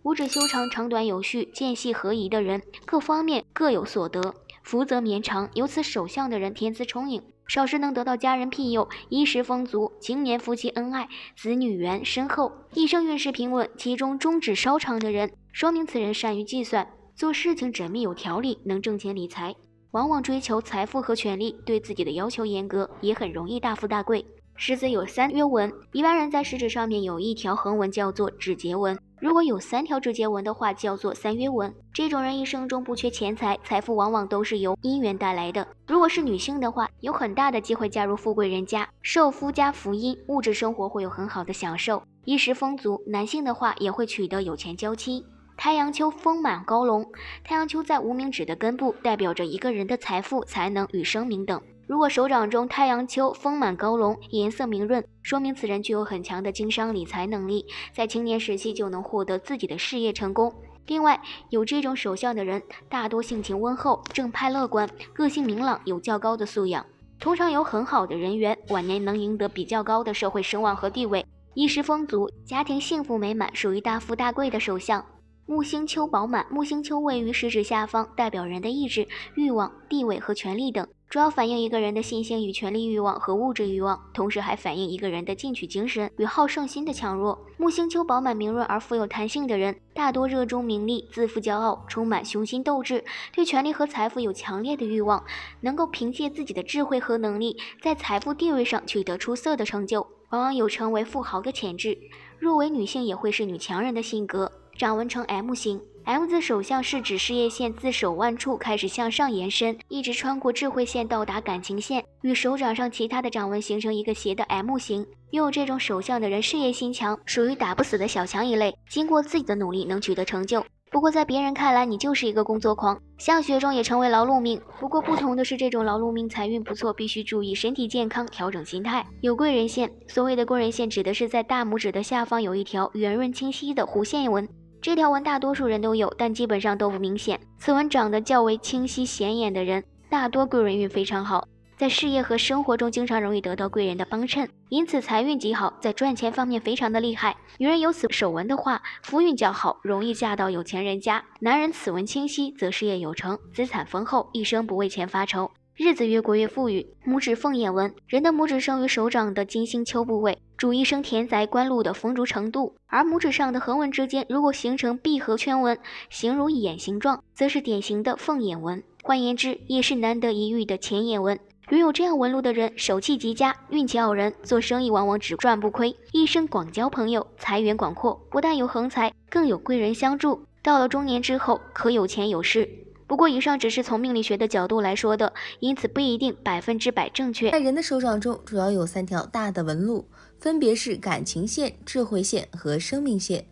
五指修长，长短有序，间隙合宜的人，各方面各有所得，福泽绵长。由此手相的人天资聪颖，少时能得到家人庇佑，衣食丰足，青年夫妻恩爱，子女缘深厚，一生运势平稳。其中中指稍长的人，说明此人善于计算，做事情缜密有条理，能挣钱理财，往往追求财富和权力，对自己的要求严格，也很容易大富大贵。狮子有3约纹，一般人在食指上面有1条横纹叫做指节纹，如果有3条指节纹的话叫做3约纹。这种人一生中不缺钱财，财富往往都是由姻缘带来的。如果是女性的话，有很大的机会嫁入富贵人家，受夫家福荫，物质生活会有很好的享受，衣食丰足。男性的话也会取得有钱娇妻。太阳丘丰满高隆，太阳丘在无名指的根部，代表着一个人的财富、才能与声名等。如果手掌中太阳丘丰满高隆，颜色明润，说明此人具有很强的经商理财能力，在青年时期就能获得自己的事业成功。另外，有这种手相的人，大多性情温厚、正派乐观，个性明朗，有较高的素养，通常有很好的人缘，晚年能赢得比较高的社会声望和地位，衣食丰足，家庭幸福美满，属于大富大贵的手相。木星丘饱满，木星丘位于食指下方，代表人的意志、欲望、地位和权力等，主要反映一个人的信心与权力欲望和物质欲望，同时还反映一个人的进取精神与好胜心的强弱。木星丘饱满明润而富有弹性的人，大多热衷名利，自负骄傲，充满雄心斗志，对权力和财富有强烈的欲望，能够凭借自己的智慧和能力，在财富地位上取得出色的成就，往往有成为富豪的潜质。若为女性，也会是女强人的性格。掌纹呈 M 型，M 字手相是指事业线自手腕处开始向上延伸，一直穿过智慧线到达感情线，与手掌上其他的掌纹形成一个斜的 M 型。拥有这种手相的人事业心强，属于打不死的小强一类，经过自己的努力能取得成就。不过在别人看来，你就是一个工作狂，相学中也称为劳碌命。不过不同的是，这种劳碌命财运不错，必须注意身体健康，调整心态。有贵人线，所谓的贵人线指的是在大拇指的下方有一条圆润清晰的弧线纹。这条纹大多数人都有，但基本上都不明显。此纹长得较为清晰显眼的人，大多贵人运非常好，在事业和生活中经常容易得到贵人的帮衬，因此财运极好，在赚钱方面非常的厉害。女人有此手纹的话，夫运较好，容易嫁到有钱人家。男人此纹清晰，则事业有成，资产丰厚，一生不为钱发愁，日子越过越富裕。拇指凤眼纹，人的拇指生于手掌的金星丘部位，主一生田宅官禄的丰足程度，而拇指上的横纹之间如果形成闭合圈纹，形如眼形状，则是典型的凤眼纹，换言之，也是难得一遇的前眼纹。拥有这样纹路的人，手气极佳，运气傲人，做生意往往只赚不亏，一生广交朋友，财源广阔，不但有横财，更有贵人相助，到了中年之后可有钱有势。不过以上只是从命理学的角度来说的，因此不一定100%正确。在人的手掌中主要有3条大的纹路，分别是感情线、智慧线和生命线。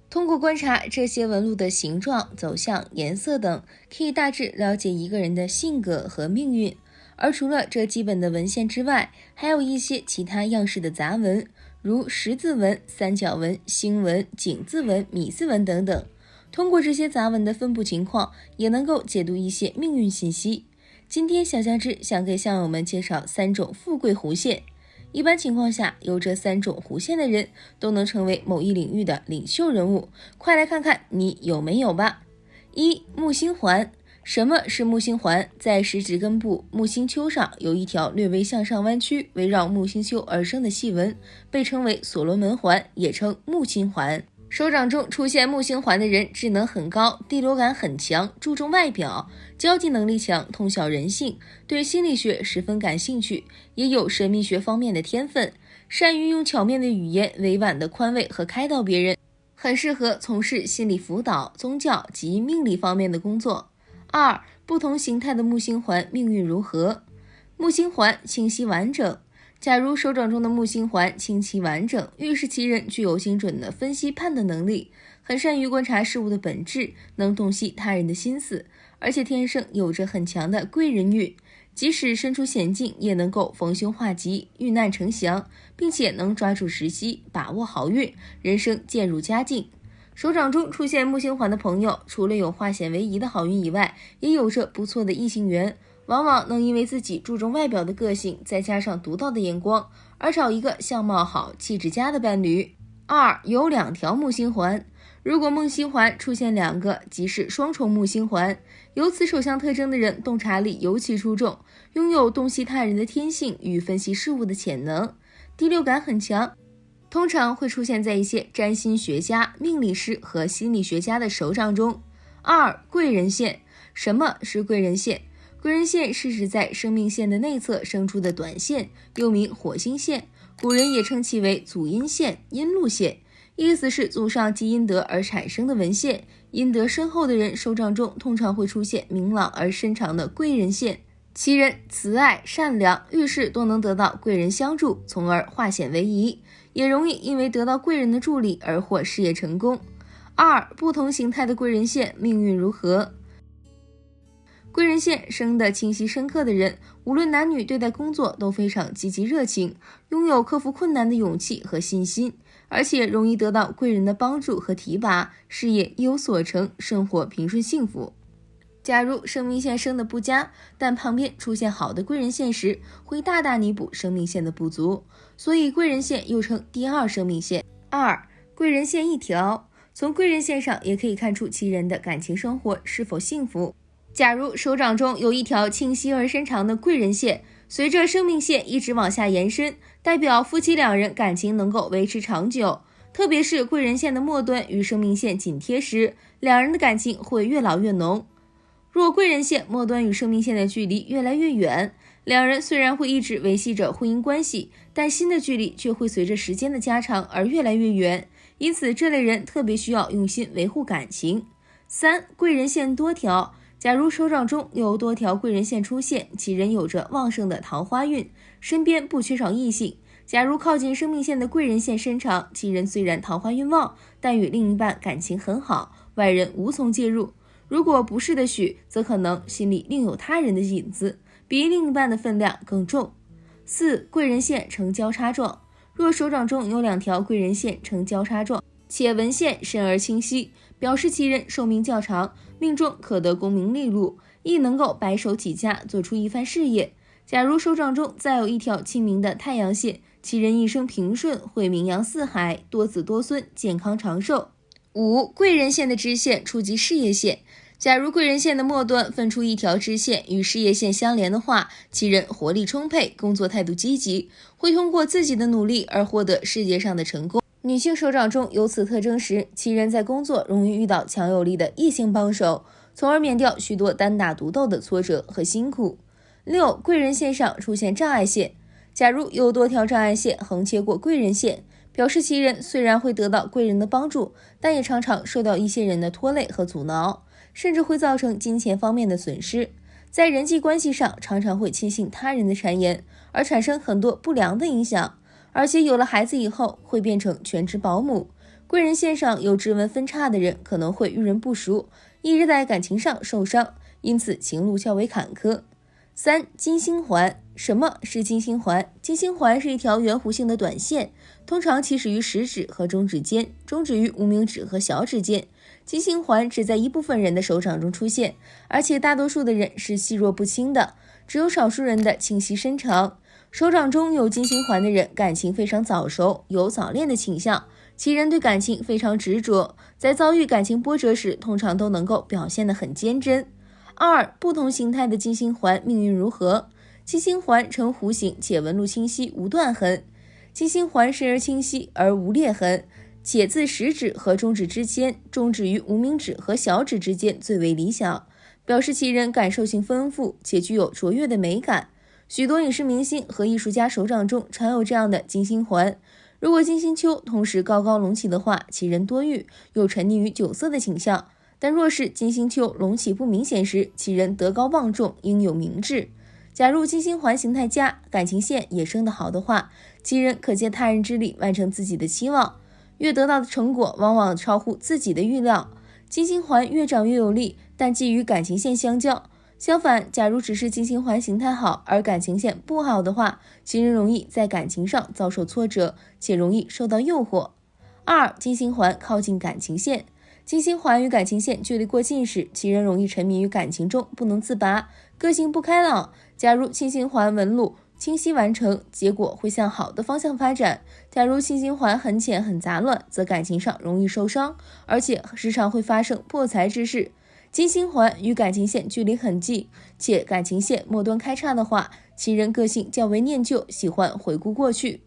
通过观察这些纹路的形状、走向、颜色等，可以大致了解一个人的性格和命运。而除了这基本的纹线之外，还有一些其他样式的杂纹，如十字纹、三角纹、星纹、井字纹、米字纹等等。通过这些杂纹的分布情况，也能够解读一些命运信息。今天小酱汁想给校友们介绍3种富贵弧线。一般情况下，有这3种弧线的人都能成为某一领域的领袖人物。快来看看你有没有吧。1. 木星环。什么是木星环？在食指根部木星丘上有一条略微向上弯曲，围绕木星丘而生的细纹，被称为所罗门环，也称木星环。手掌中出现木星环的人智能很高，第六感很强，注重外表，交际能力强，通晓人性，对心理学十分感兴趣，也有神秘学方面的天分，善于用巧妙的语言委婉地宽慰和开导别人，很适合从事心理辅导、宗教及命理方面的工作。2. 不同形态的木星环命运如何？木星环清晰完整。假如手掌中的木星环清晰完整，预示其人具有精准的分析判断能力，很善于观察事物的本质，能洞悉他人的心思，而且天生有着很强的贵人运，即使身处险境也能够逢凶化吉，遇难成祥，并且能抓住时机，把握好运，人生渐入佳境。手掌中出现木星环的朋友，除了有化险为夷的好运以外，也有着不错的异性缘，往往能因为自己注重外表的个性，再加上独到的眼光，而找一个相貌好、气质佳的伴侣。2. 有2条木星环。如果梦星环出现2个，即是双重木星环。有此首相特征的人，洞察力尤其出众，拥有洞悉他人的天性与分析事物的潜能，第六感很强，通常会出现在一些占星学家、命理师和心理学家的手掌中。2. 贵人线。什么是贵人线？贵人线是指在生命线的内侧生出的短线，又名火星线，古人也称其为祖阴线、阴路线，意思是祖上积阴德而产生的纹线。阴德深厚的人手掌中通常会出现明朗而深长的贵人线，其人慈爱善良，遇事都能得到贵人相助，从而化险为夷，也容易因为得到贵人的助力而获事业成功。2. 不同形态的贵人线命运如何？贵人线生得清晰深刻的人，无论男女，对待工作都非常积极热情，拥有克服困难的勇气和信心，而且容易得到贵人的帮助和提拔，事业一有所成，生活平顺幸福。假如生命线生得不佳，但旁边出现好的贵人线时，会大大弥补生命线的不足，所以贵人线又称第2生命线。2. 贵人线一条。从贵人线上也可以看出其人的感情生活是否幸福。假如手掌中有一条清晰而深长的贵人线，随着生命线一直往下延伸，代表夫妻2人感情能够维持长久。特别是贵人线的末端与生命线紧贴时，2人的感情会越老越浓。若贵人线末端与生命线的距离越来越远，2人虽然会一直维系着婚姻关系，但心的距离却会随着时间的加长而越来越远，因此这类人特别需要用心维护感情。3. 贵人线多条。假如手掌中有多条贵人线出现，其人有着旺盛的桃花运，身边不缺少异性。假如靠近生命线的贵人线伸长，其人虽然桃花运旺，但与另一半感情很好，外人无从介入。如果不是的许，则可能心里另有他人的影子，比另一半的分量更重。4. 贵人线呈交叉状。若手掌中有2条贵人线呈交叉状，且纹线深而清晰，表示其人寿命较长，命中可得功名利禄，亦能够白手起家，做出一番事业。假如手掌中再有一条清明的太阳线，其人一生平顺，会名扬四海，多子多孙，健康长寿。5. 贵人线的支线触及事业线。假如贵人线的末端分出一条支线与事业线相连的话，其人活力充沛，工作态度积极，会通过自己的努力而获得事业上的成功。女性手掌中有此特征时，其人在工作容易遇到强有力的异性帮手，从而免掉许多单打独斗的挫折和辛苦。6. 贵人线上出现障碍线。假如有多条障碍线横切过贵人线，表示其人虽然会得到贵人的帮助，但也常常受到一些人的拖累和阻挠，甚至会造成金钱方面的损失。在人际关系上，常常会轻信他人的谗言，而产生很多不良的影响。而且有了孩子以后，会变成全职保姆。贵人线上有指纹分叉的人，可能会遇人不淑，一直在感情上受伤，因此情路较为坎坷。3. 金星环。什么是金星环？金星环是一条圆弧形的短线，通常起始于食指和中指间，终止于无名指和小指间。金星环只在一部分人的手掌中出现，而且大多数的人是细弱不清的，只有少数人的清晰深长。手掌中有金星环的人，感情非常早熟，有早恋的倾向，其人对感情非常执着，在遭遇感情波折时，通常都能够表现得很坚贞。2. 不同形态的金星环命运如何？金星环呈弧形，且纹路清晰，无断痕。金星环深而清晰而无裂痕，且自食指和中指之间，终止于无名指和小指之间最为理想，表示其人感受性丰富，且具有卓越的美感。许多影视明星和艺术家手掌中常有这样的金星环。如果金星丘同时高高隆起的话，其人多欲，有沉溺于酒色的倾向；但若是金星丘隆起不明显时，其人德高望重，应有明志。假如金星环形态佳，感情线也生得好的话，其人可借他人之力完成自己的期望，越得到的成果往往超乎自己的预料。金星环越长越有力，但既与感情线相交。相反，假如只是金星环形态好，而感情线不好的话，其人容易在感情上遭受挫折，且容易受到诱惑。2. 金星环靠近感情线。金星环与感情线距离过近时，其人容易沉迷于感情中不能自拔，个性不开朗。假如金星环纹路清晰完成，结果会向好的方向发展。假如星星环很浅很杂乱，则感情上容易受伤，而且时常会发生破财之事。金星环与感情线距离很近，且感情线末端开叉的话，其人个性较为念旧，喜欢回顾过去。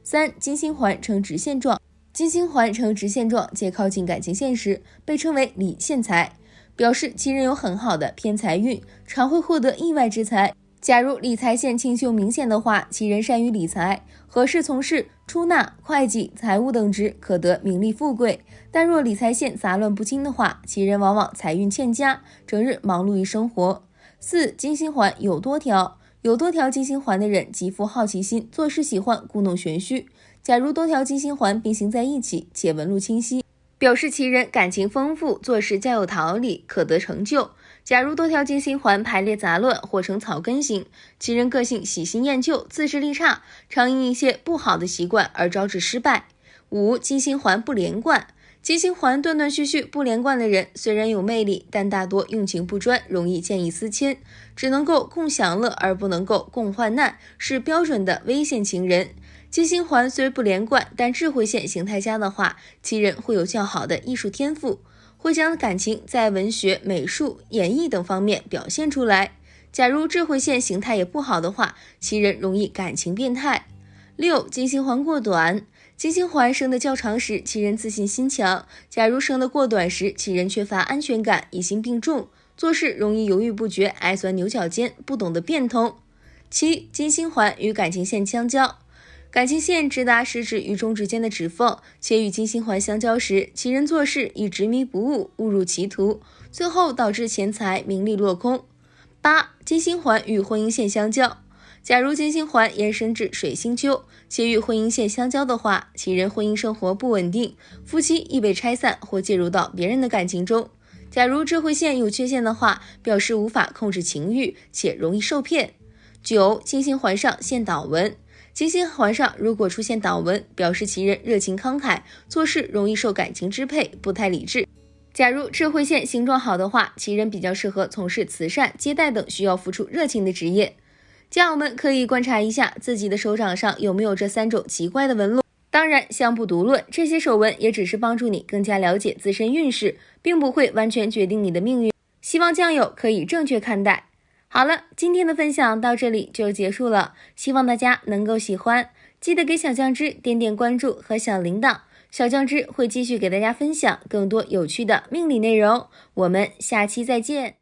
3. 金星环呈直线状，金星环呈直线状且靠近感情线时，被称为理线财，表示其人有很好的偏财运，常会获得意外之财。假如理财线清秀明显的话，其人善于理财，合适从事出纳、会计、财务等职，可得名利富贵。但若理财线杂乱不清的话，其人往往财运欠佳，整日忙碌于生活。4. 金星环有多条，有多条金星环的人极富好奇心，做事喜欢故弄玄虚。假如多条金星环并行在一起，且纹路清晰，表示其人感情丰富，做事较有条理，可得成就。假如多条金星环排列杂乱或呈草根形，其人个性喜新厌旧，自制力差，常因一些不好的习惯而招致失败。5. 金星环不连贯，金星环断断续续不连贯的人虽然有魅力，但大多用情不专，容易见异思迁，只能够共享乐而不能够共患难，是标准的危险情人。金星环虽不连贯，但智慧线形态佳的话，其人会有较好的艺术天赋，会将感情在文学、美术、演绎等方面表现出来。假如智慧线形态也不好的话，其人容易感情变态。6. 金星环过短，金星环生得较长时，其人自信心强；假如生得过短时，其人缺乏安全感，疑心病重，做事容易犹豫不决，爱钻牛角尖，不懂得变通。7. 金星环与感情线相交，感情线直达食指与中指间的指缝，且与金星环相交时，其人做事以执迷不悟，误入歧途，最后导致钱财名利落空。8. 金星环与婚姻线相交，假如金星环延伸至水星丘，且与婚姻线相交的话，其人婚姻生活不稳定，夫妻易被拆散或介入到别人的感情中。假如智慧线有缺陷的话，表示无法控制情欲，且容易受骗。9. 金星环上现倒纹，金星环上如果出现倒纹，表示其人热情慷慨，做事容易受感情支配，不太理智。假如智慧线形状好的话，其人比较适合从事慈善、接待等需要付出热情的职业。家友们可以观察一下自己的手掌上有没有这3种奇怪的纹路。当然，相不独论，这些手纹也只是帮助你更加了解自身运势，并不会完全决定你的命运。希望酱友可以正确看待。好了，今天的分享到这里就结束了，希望大家能够喜欢，记得给小酱汁点点关注和小铃铛，小酱汁会继续给大家分享更多有趣的命理内容，我们下期再见。